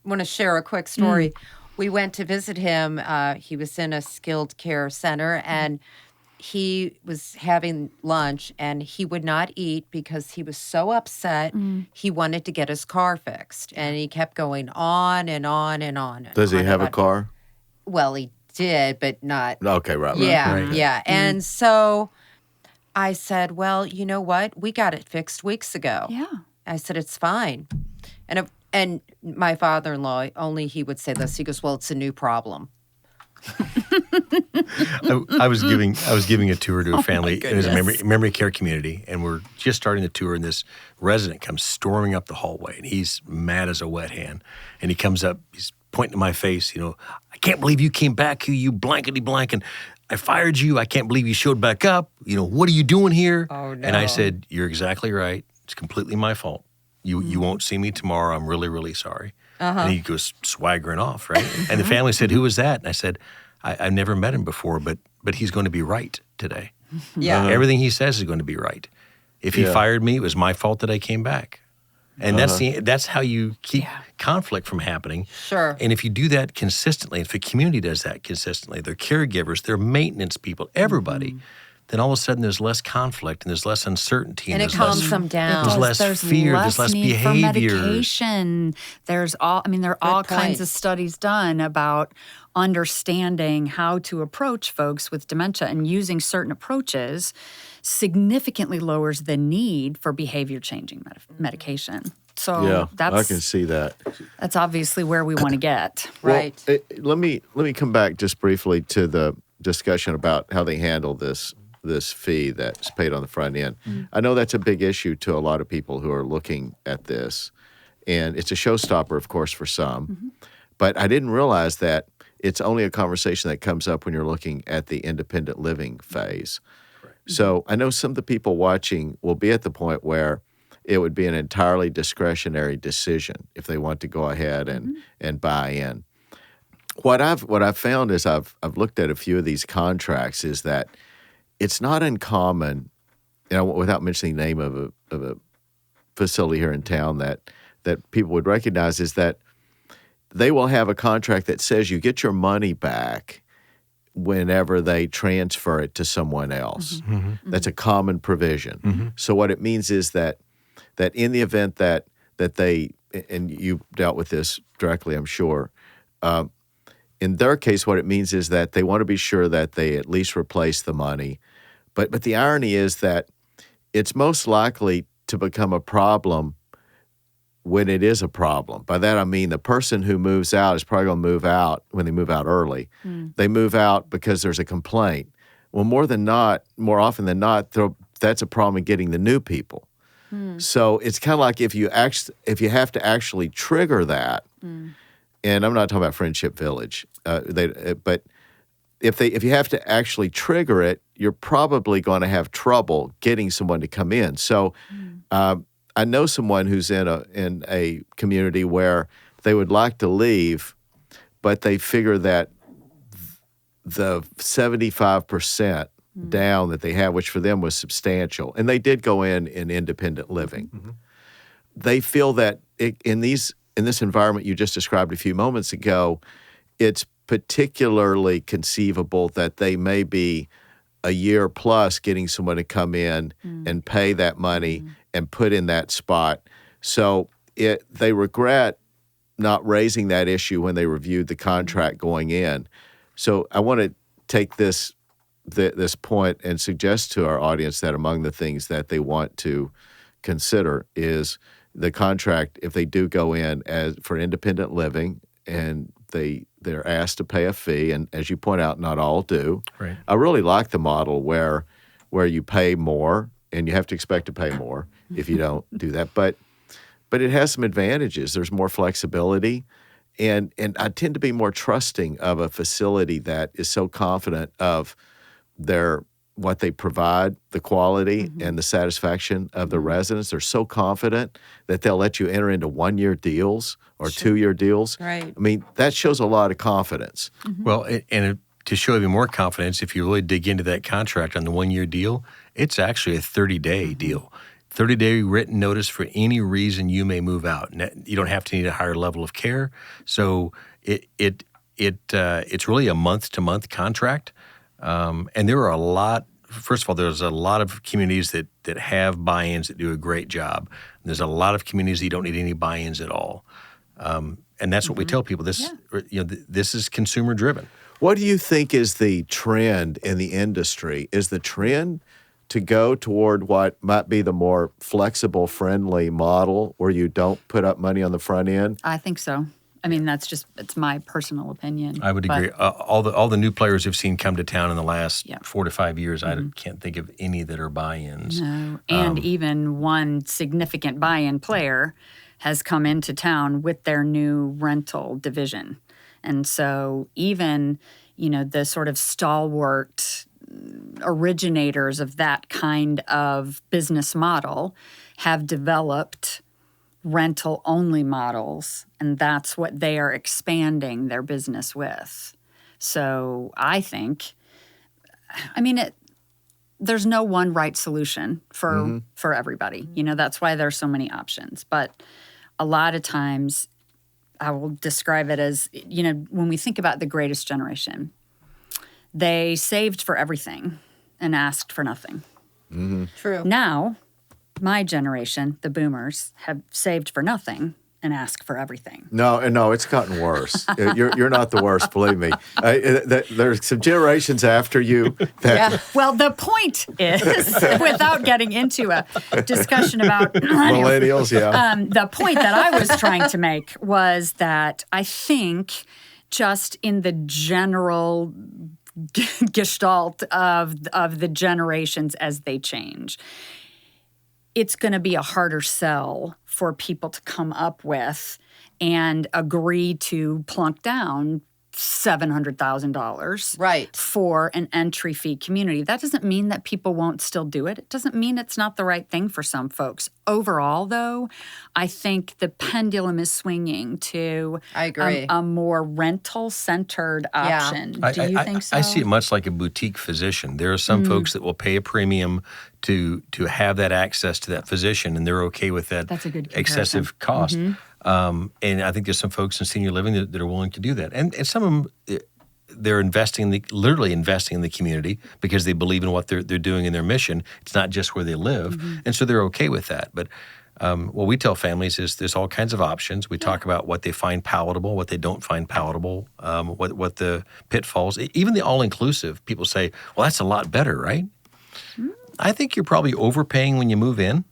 want to share a quick story. We went to visit him. He was in a skilled care center, and he was having lunch, and he would not eat because he was so upset. He wanted to get his car fixed, and he kept going on and on and on. Does he have a car? Well, he did, but not. Okay, right. Yeah. And so I said, well, you know what? We got it fixed weeks ago. Yeah. I said, it's fine. And my father-in-law, only he would say this. He goes, well, it's a new problem. I was giving a tour to a family. It was a memory care community, and we're just starting the tour, and this resident comes storming up the hallway, and he's mad as a wet hand. And he comes up, he's pointing to my face, I can't believe you came back here, you blankety blank, and I fired you. I can't believe you showed back up. What are you doing here? Oh, no. And I said, you're exactly right. It's completely my fault. You won't see me tomorrow. I'm really, really sorry. And he goes swaggering off, right? And the family said, who was that? And I said, I've never met him before, but he's going to be right today. Yeah. Everything he says is going to be right. If he fired me, it was my fault that I came back. And that's how you keep conflict from happening. Sure. And if you do that consistently, if the community does that consistently, their caregivers, their maintenance people, everybody, then all of a sudden there's less conflict and there's less uncertainty. And it calms them down. There's less fear, there's less need behavior. For medication. There are all kinds of studies done about understanding how to approach folks with dementia, and using certain approaches significantly lowers the need for behavior-changing medication. So I can see that. That's obviously where we want to get. Right. Well, let me come back just briefly to the discussion about how they handle this fee that's paid on the front end. I know that's a big issue to a lot of people who are looking at this, and it's a showstopper, of course, for some. But I didn't realize that it's only a conversation that comes up when you're looking at the independent living phase. So I know some of the people watching will be at the point where it would be an entirely discretionary decision if they want to go ahead and buy in. What I've found is I've looked at a few of these contracts is that it's not uncommon, without mentioning the name of a facility here in town that people would recognize, is that they will have a contract that says you get your money back whenever they transfer it to someone else. That's a common provision. So what it means is that in the event that they, and you dealt with this directly, I'm sure, in their case, what it means is that they want to be sure that they at least replace the money. But the irony is that it's most likely to become a problem when it is a problem. By that I mean the person who moves out is probably going to move out when they move out early. They move out because there's a complaint. Well, more often than not, that's a problem in getting the new people. So it's kind of like if you have to actually trigger that. And I'm not talking about Friendship Village, but if you have to actually trigger it, you're probably going to have trouble getting someone to come in. So I know someone who's in a community where they would like to leave, but they figure that the 75% down that they have, which for them was substantial, and they did go in independent living. They feel that in this environment you just described a few moments ago, it's particularly conceivable that they may be a year plus getting someone to come in and pay that money and put in that spot. So they regret not raising that issue when they reviewed the contract going in. So I want to take this point and suggest to our audience that among the things that they want to consider is the contract, if they do go in for independent living and they're asked to pay a fee, and as you point out, not all do. Right. I really like the model where you pay more, and you have to expect to pay more if you don't do that. But it has some advantages. There's more flexibility, and I tend to be more trusting of a facility that is so confident of what they provide, the quality and the satisfaction of the residents. They're so confident that they'll let you enter into 1-year deals or 2-year deals. Right. I mean, that shows a lot of confidence. Well, to show even more confidence, if you really dig into that contract on the 1-year deal, it's actually a 30-day deal. 30-day written notice for any reason you may move out. You don't have to need a higher level of care. So it's really a month-to-month contract. And there are first of all, there's a lot of communities that have buy-ins that do a great job. There's a lot of communities that you don't need any buy-ins at all. And that's what we tell people. This is consumer-driven. What do you think is the trend in the industry? Is the trend to go toward what might be the more flexible, friendly model where you don't put up money on the front end? I think so. I mean, it's my personal opinion. I would agree. All the new players we've seen come to town in the last 4 to 5 years, I can't think of any that are buy-ins. No, and even one significant buy-in player has come into town with their new rental division. And so even, the sort of stalwart originators of that kind of business model have developed rental-only models, and that's what they are expanding their business with. So I think, there's no one right solution for everybody. That's why there's so many options. But a lot of times, I will describe it as, when we think about the greatest generation, they saved for everything and asked for nothing. True. Now, my generation, the boomers, have saved for nothing and asked for everything. No, it's gotten worse. You're not the worst, believe me. There's some generations after you that... Well, the point is, without getting into a discussion about millennials, the point that I was trying to make was that I think just in the general gestalt of the generations as they change, it's going to be a harder sell for people to come up with and agree to plunk down $700,000 for an entry fee community. That doesn't mean that people won't still do it. It doesn't mean it's not the right thing for some folks. Overall, though, I think the pendulum is swinging to a more rental-centered option. Do you think so? I see it much like a boutique physician. There are some folks that will pay a premium to have that access to that physician, and they're okay with that excessive cost. And I think there's some folks in senior living that are willing to do that. And some of them, they're literally investing in the community because they believe in what they're doing in their mission. It's not just where they live. And so they're okay with that. But what we tell families is there's all kinds of options. We talk about what they find palatable, what they don't find palatable, what the pitfalls, even the all-inclusive. People say, well, that's a lot better, right? I think you're probably overpaying when you move in.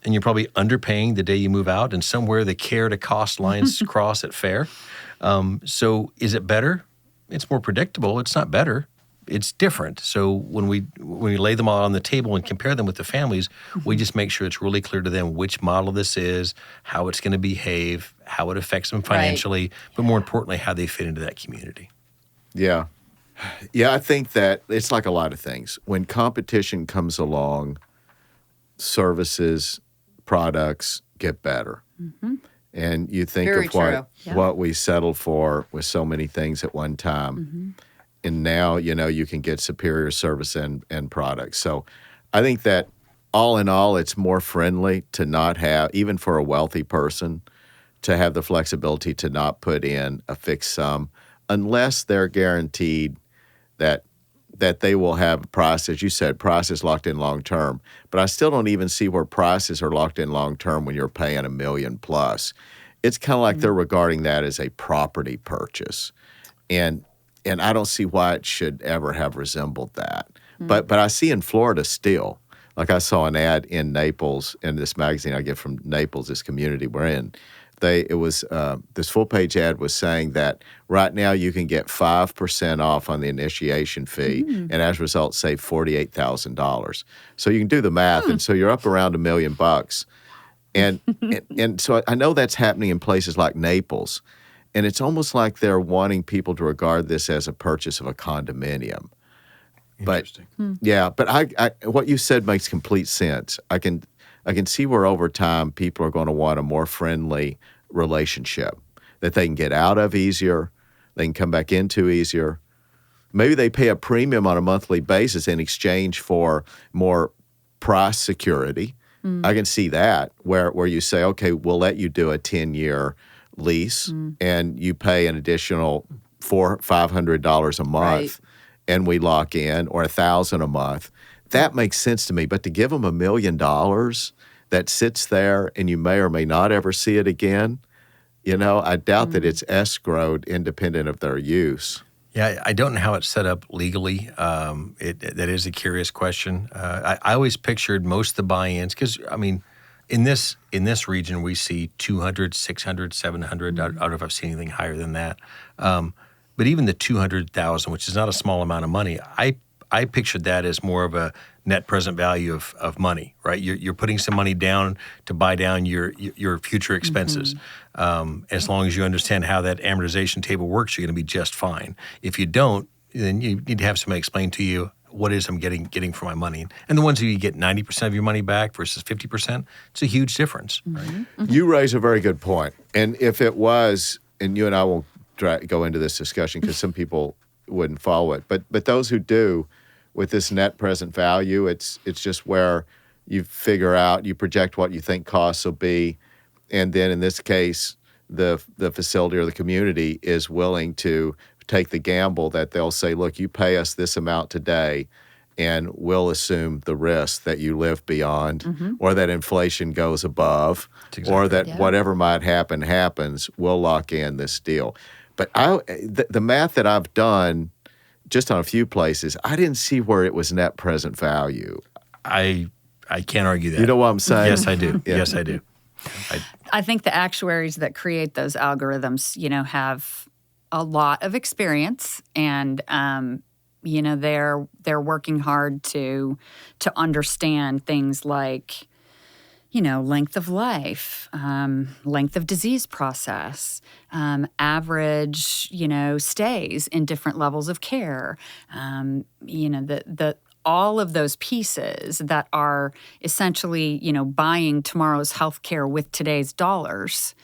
And you're probably underpaying the day you move out, and somewhere the care to cost lines cross at fair. So is it better? It's more predictable. It's not better. It's different. So when we lay them all on the table and compare them with the families, we just make sure it's really clear to them which model this is, how it's going to behave, how it affects them financially, but more importantly, how they fit into that community. Yeah. Yeah, I think that it's like a lot of things. When competition comes along, services, products get better. And you think of what we settled for with so many things at one time. And now, you can get superior service and products. So I think that all in all, it's more friendly to not have, even for a wealthy person, to have the flexibility to not put in a fixed sum unless they're guaranteed that they will have a price, as you said, prices locked in long term. But I still don't even see where prices are locked in long term when you're paying $1 million plus. It's kind of like they're regarding that as a property purchase. And I don't see why it should ever have resembled that. But I see in Florida still, like I saw an ad in Naples, in this magazine I get from Naples, this community we're in. This full-page ad was saying that right now you can get 5% off on the initiation fee, and as a result, save $48,000. So you can do the math, and so you're up around $1 million. And so I know that's happening in places like Naples, And it's almost like they're wanting people to regard this as a purchase of a condominium. Interesting. Yeah, but I what you said makes complete sense. I can see where over time people are going to want a more friendly relationship that they can get out of easier, they can come back into easier. Maybe they pay a premium on a monthly basis in exchange for more price security. I can see that where you say, okay, we'll let you do a 10-year lease and you pay an additional $500 a month. Right. And we lock in, or $1,000 a month. That makes sense to me. But to give them $1 million that sits there and you may or may not ever see it again, I doubt that it's escrowed independent of their use. Yeah, I don't know how it's set up legally. That is a curious question. I always pictured most of the buy-ins, because, in this region, we see 200, 600, 700. I don't know if I've seen anything higher than that. But even the 200,000, which is not a small amount of money, I pictured that as more of a net present value of money, right? You're putting some money down to buy down your future expenses. As long as you understand how that amortization table works, you're going to be just fine. If you don't, then you need to have somebody explain to you what it is I'm getting for my money. And the ones who you get 90% of your money back versus 50%, it's a huge difference. Right? You raise a very good point. And if it was, and you and I won't go into this discussion because some people wouldn't follow it, but those who do, with this net present value, it's just where you figure out, you project what you think costs will be, and then in this case, the facility or the community is willing to take the gamble that they'll say, look, you pay us this amount today, and we'll assume the risk that you live beyond, or that inflation goes above, or that whatever might happen happens. We'll lock in this deal. But the math that I've done, just on a few places, I didn't see where it was net present value. I can't argue that. You know what I'm saying? Yes, I do. Yeah. Yes, I do. I think the actuaries that create those algorithms, have a lot of experience, and they're working hard to understand things like, length of life, length of disease process, average, stays in different levels of care, all of those pieces that are essentially, buying tomorrow's health care with today's dollars,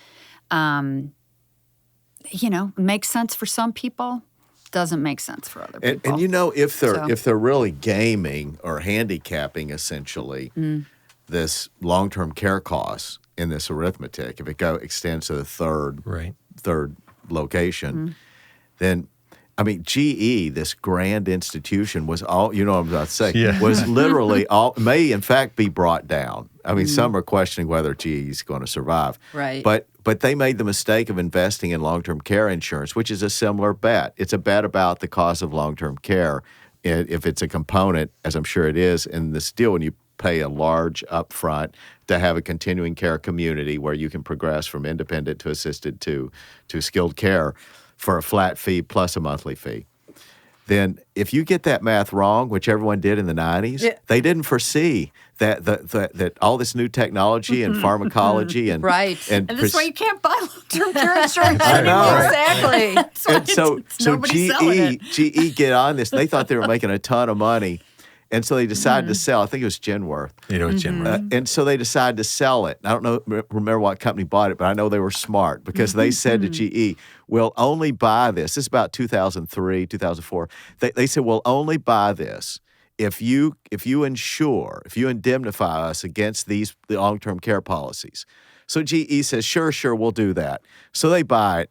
makes sense for some people, doesn't make sense for other people. And if they're really gaming or handicapping essentially this long-term care costs in this arithmetic, if it extends to the third location, then GE, this grand institution, was all, you know what I'm about to say, was literally may in fact be brought down. Some are questioning whether GE is going to survive. Right. But they made the mistake of investing in long-term care insurance, which is a similar bet. It's a bet about the cost of long-term care, if it's a component, as I'm sure it is, in this deal, when you pay a large upfront to have a continuing care community where you can progress from independent to assisted to skilled care for a flat fee plus a monthly fee. Then if you get that math wrong, which everyone did in the 90s, they didn't foresee that all this new technology and pharmacology and right. And that's why you can't buy long-term care insurance I know. Exactly. And so GE get on this. They thought they were making a ton of money. And so they decided to sell. I think it was Genworth. It was Genworth. And so they decided to sell it. I don't remember what company bought it, but I know they were smart because they said to GE, we'll only buy this. This is about 2003, 2004. They said, we'll only buy this if you indemnify us against the long-term care policies. So GE says, sure, we'll do that. So they buy it.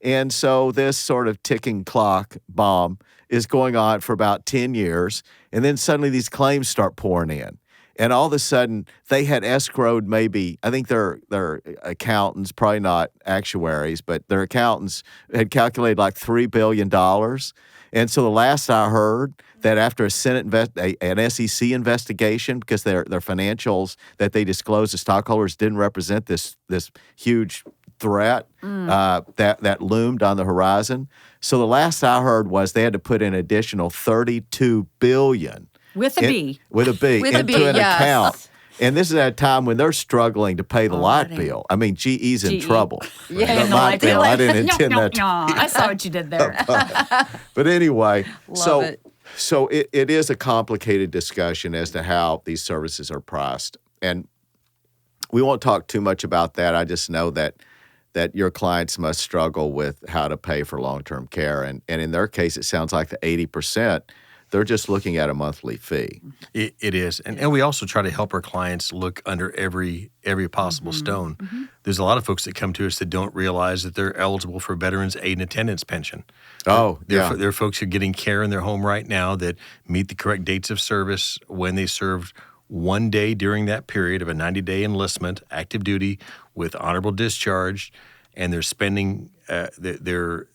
And so this sort of ticking clock bomb is going on for about 10 years. And then suddenly these claims start pouring in. And all of a sudden, they had escrowed maybe, I think their accountants, probably not actuaries, but their accountants had calculated like $3 billion. And so the last I heard, that after an SEC investigation, because their financials that they disclosed to stockholders didn't represent this huge threat that loomed on the horizon. So the last I heard was they had to put in an additional $32 billion with a B into an account. And this is at a time when they're struggling to pay the light Already. bill. I mean, GE's in GE. trouble. Yeah. Not light bill. I didn't intend that. I saw what you did there. But anyway, Love it. So it is a complicated discussion as to how these services are priced. And we won't talk too much about that. I just know that your clients must struggle with how to pay for long-term care. And in their case, it sounds like the 80%, they're just looking at a monthly fee. It is. And we also try to help our clients look under every possible stone. There's a lot of folks that come to us that don't realize that they're eligible for Veterans Aid and Attendance Pension. Oh, yeah. There are folks who are getting care in their home right now that meet the correct dates of service when they served one day during that period of a 90-day enlistment, active duty, with honorable discharge, and they're spending the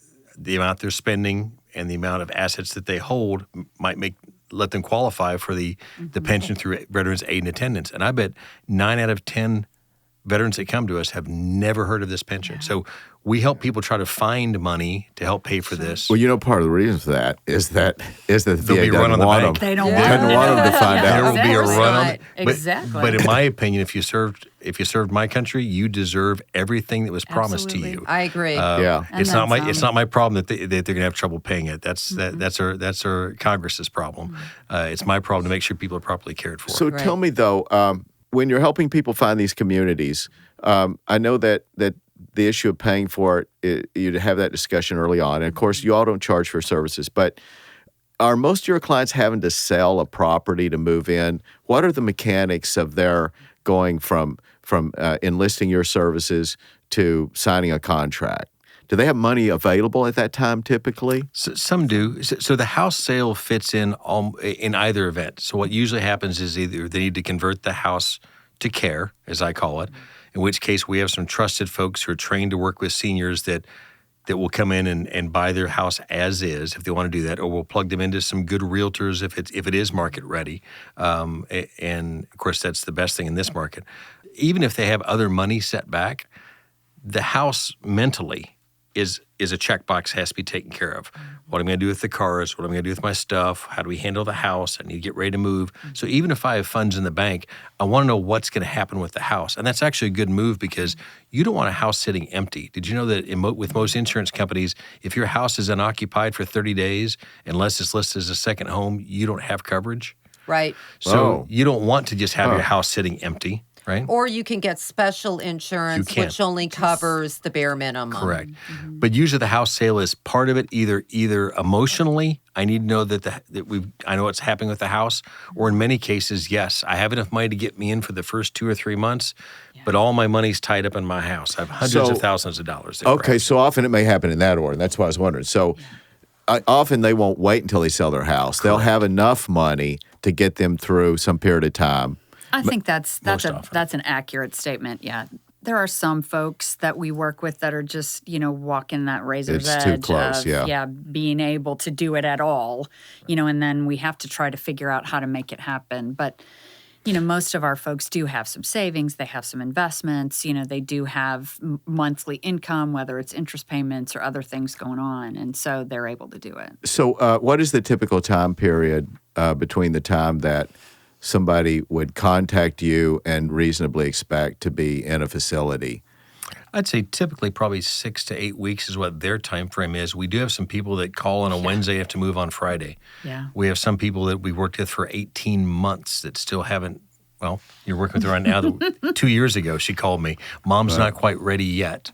amount they're spending and the amount of assets that they hold might let them qualify for the pension through Veterans Aid and Attendance. And I bet 9 out of 10 veterans that come to us have never heard of this pension. Yeah. So we help people try to find money to help pay for this. Well, part of the reason for that is that the VA doesn't want them. They don't want them to find out. There will be a run on it. Exactly. But in my opinion, if you served my country, you deserve everything that was promised to you. I agree. It's not my problem that they're going to have trouble paying it. That's our Congress's problem. It's my problem to make sure people are properly cared for. So tell me though, when you're helping people find these communities, I know that the issue of paying for it, you'd have that discussion early on. And of course, you all don't charge for services, but are most of your clients having to sell a property to move in? What are the mechanics of their going from enlisting your services to signing a contract? Do they have money available at that time typically? So, some do. So the house sale fits in either event. So what usually happens is either they need to convert the house to care, as I call it, in which case we have some trusted folks who are trained to work with seniors that will come in and buy their house as is if they want to do that, or we'll plug them into some good realtors if it is market ready. And of course, that's the best thing in this market. Even if they have other money set back, the house mentally is a checkbox has to be taken care of. What am I going to do with the cars? What am I going to do with my stuff? How do we handle the house? I need to get ready to move. So even if I have funds in the bank, I want to know what's going to happen with the house. And that's actually a good move because you don't want a house sitting empty. Did you know that with most insurance companies, if your house is unoccupied for 30 days, unless it's listed as a second home, you don't have coverage? Right. So you don't want to just have your house sitting empty. Right? Or you can get special insurance, which only covers the bare minimum. Correct. But usually the house sale is part of it, either emotionally, I need to know I know what's happening with the house, or in many cases, yes, I have enough money to get me in for the first 2 or 3 months, but all my money's tied up in my house. I have hundreds of thousands of dollars there. Okay, so often it may happen in that order. That's why I was wondering. So often they won't wait until they sell their house. Correct. They'll have enough money to get them through some period of time. I think that's an accurate statement. Yeah, there are some folks that we work with that are just walking that razor's edge. It's too close. Being able to do it at all. And then we have to try to figure out how to make it happen. But most of our folks do have some savings. They have some investments. They do have monthly income, whether it's interest payments or other things going on, and so they're able to do it. So, what is the typical time period between the time that somebody would contact you and reasonably expect to be in a facility? I'd say typically probably 6 to 8 weeks is what their time frame is. We do have some people that call on a Wednesday and have to move on Friday. Yeah. We have some people that we worked with for 18 months that still haven't. Well, you're working with her right now. 2 years ago, she called me. Mom's not quite ready yet,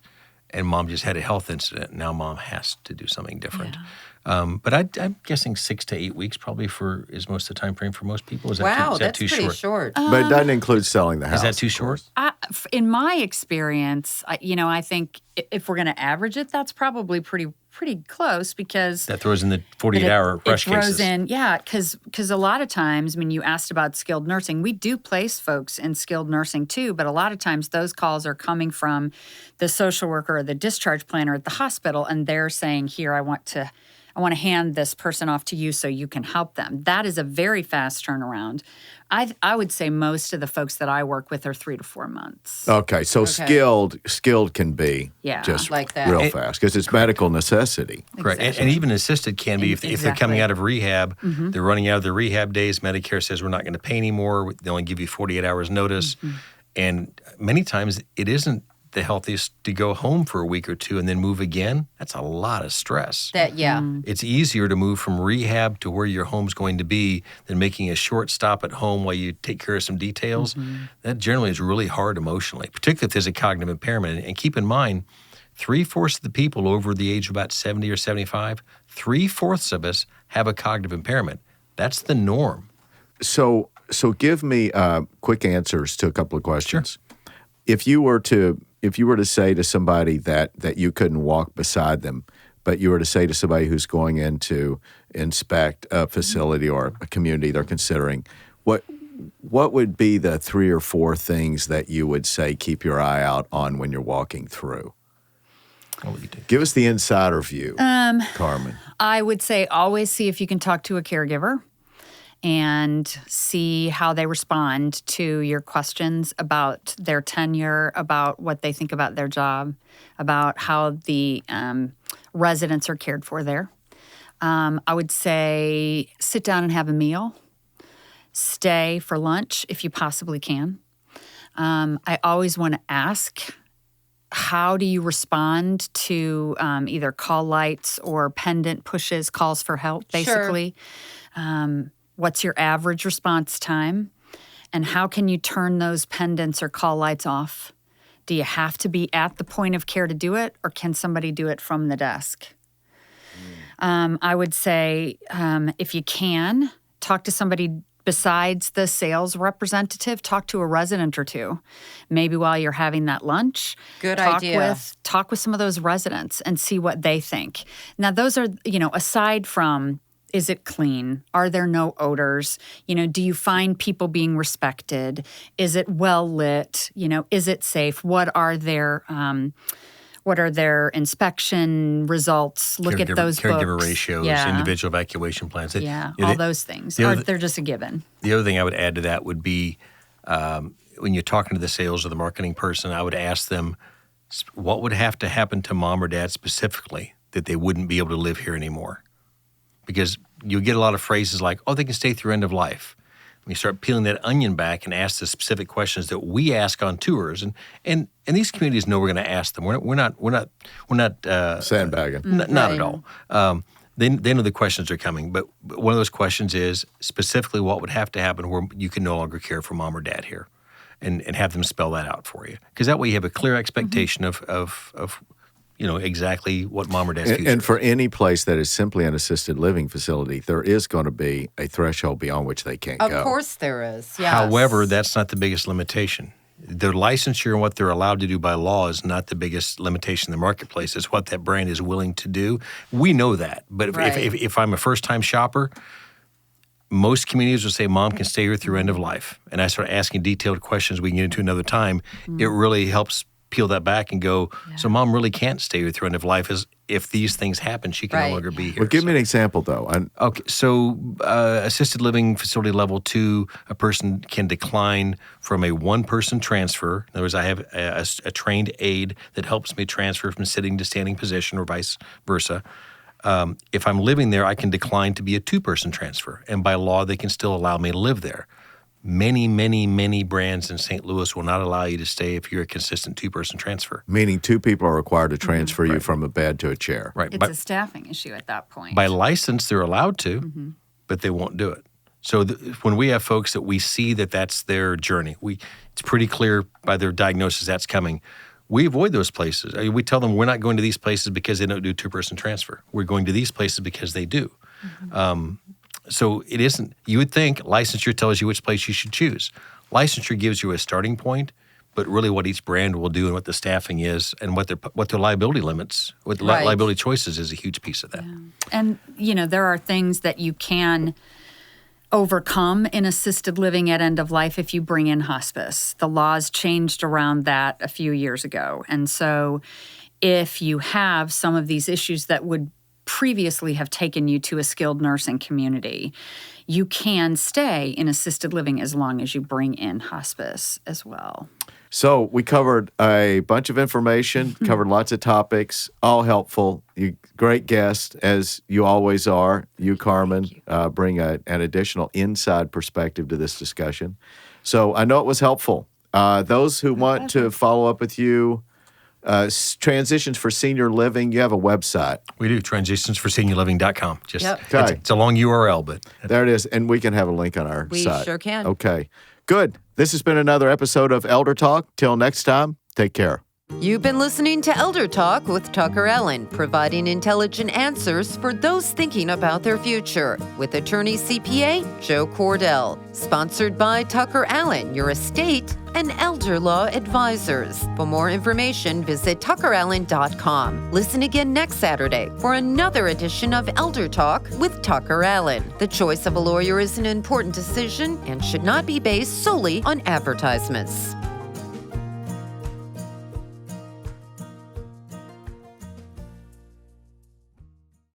and Mom just had a health incident. Now Mom has to do something different. Yeah. But I'm guessing 6 to 8 weeks probably is most of the time frame for most people. Is that too pretty short? But it doesn't include selling the house. Is that too short? In my experience, I think if we're going to average it, that's probably pretty close because that throws in the 48-hour rush cases. It throws in, because a lot of times, you asked about skilled nursing, we do place folks in skilled nursing too, but a lot of times those calls are coming from the social worker or the discharge planner at the hospital, and they're saying, "Here, I want to I want to hand this person off to you so you can help them. That is a very fast turnaround. I would say most of the folks that I work with are 3 to 4 months. Okay, so skilled can be just like that. real fast because it's medical necessity. Correct. And even assisted can be if they're coming out of rehab, they're running out of their rehab days. Medicare says we're not going to pay anymore. They only give you 48 hours notice. And many times it isn't the healthiest to go home for a week or two and then move again. That's a lot of stress. It's easier to move from rehab to where your home's going to be than making a short stop at home while you take care of some details. That generally is really hard emotionally, particularly if there's a cognitive impairment. And keep in mind, 3/4 of the people over the age of about 70 or 75, 3/4 of us have a cognitive impairment. That's the norm. So give me quick answers to a couple of questions. Sure. If you were to say to somebody that you couldn't walk beside them, but you were to say to somebody who's going in to inspect a facility or a community they're considering, what would be the 3 or 4 things that you would say keep your eye out on when you're walking through? What would you do? Give us the insider view, Carmen. I would say always see if you can talk to a caregiver and see how they respond to your questions about their tenure, about what they think about their job, about how the residents are cared for there. I would say sit down and have a meal. Stay for lunch if you possibly can. I always want to ask, how do you respond to either call lights or pendant pushes, calls for help, basically? Sure. What's your average response time? And how can you turn those pendants or call lights off? Do you have to be at the point of care to do it, or can somebody do it from the desk? I would say if you can, talk to somebody besides the sales representative, talk to a resident or two. Maybe while you're having that lunch. Good idea. Talk with some of those residents and see what they think. Now, those are, aside from, is it clean? Are there no odors? Do you find people being respected? Is it well lit? Is it safe? What are their inspection results? Look at those caregiver books. ratios, individual evacuation plans. All those things. They're just a given. The other thing I would add to that would be when you're talking to the sales or the marketing person, I would ask them, what would have to happen to mom or dad specifically that they wouldn't be able to live here anymore? Because you get a lot of phrases like, oh, they can stay through end of life. When you start peeling that onion back and ask the specific questions that we ask on tours, and these communities know we're going to ask them. We're not sandbagging. Not at all. They know the questions are coming, but one of those questions is specifically what would have to happen where you can no longer care for mom or dad here, and have them spell that out for you. Because that way you have a clear expectation of exactly what mom or dad's future and is. for any place that is simply an assisted living facility, there is going to be a threshold beyond which they can't go. Of course there is, yes. However, that's not the biggest limitation. Their licensure and what they're allowed to do by law is not the biggest limitation in the marketplace. It's what that brand is willing to do. We know that. But if I'm a first-time shopper, most communities will say, Mom can stay here through end of life. And I start asking detailed questions we can get into another time. It really helps peel that back and go, so mom really can't stay here through end of life. If these things happen, she can no longer be here. Well, give me an example, though. Okay, so assisted living facility level 2, a person can decline from a one-person transfer. In other words, I have a trained aide that helps me transfer from sitting to standing position or vice versa. If I'm living there, I can decline to be a 2-person transfer. And by law, they can still allow me to live there. Many, many, many brands in St. Louis will not allow you to stay if you're a consistent 2-person transfer. Meaning 2 people are required to transfer you from a bed to a chair. Right. It's a staffing issue at that point. By license, they're allowed to, but they won't do it. So when we have folks that we see that that's their journey, it's pretty clear by their diagnosis that's coming. We avoid those places. We tell them we're not going to these places because they don't do 2-person transfer. We're going to these places because they do. So it isn't, you would think licensure tells you which place you should choose. Licensure gives you a starting point, but really what each brand will do and what the staffing is and what their liability limits, what the liability choices is a huge piece of that. Yeah. And, there are things that you can overcome in assisted living at end of life if you bring in hospice. The laws changed around that a few years ago. And so if you have some of these issues that would previously have taken you to a skilled nursing community, you can stay in assisted living as long as you bring in hospice as well. So we covered a bunch of information, covered lots of topics, all helpful. You great guest, as you always are. You, Carmen, bring an additional inside perspective to this discussion. So I know it was helpful. Those who want to follow up with you, Transitions for Senior Living, you have a website. We do, transitionsforseniorliving.com. Okay. It's a long URL, but there it is. And we can have a link on our site. We sure can. Okay, good. This has been another episode of Elder Talk. Till next time, take care. You've been listening to Elder Talk with TuckerAllen, providing intelligent answers for those thinking about their future, with Attorney-CPA Joe Cordell. Sponsored by TuckerAllen, your estate and elder law advisors. For more information, visit TuckerAllen.com. Listen again next Saturday for another edition of Elder Talk with TuckerAllen. The choice of a lawyer is an important decision and should not be based solely on advertisements.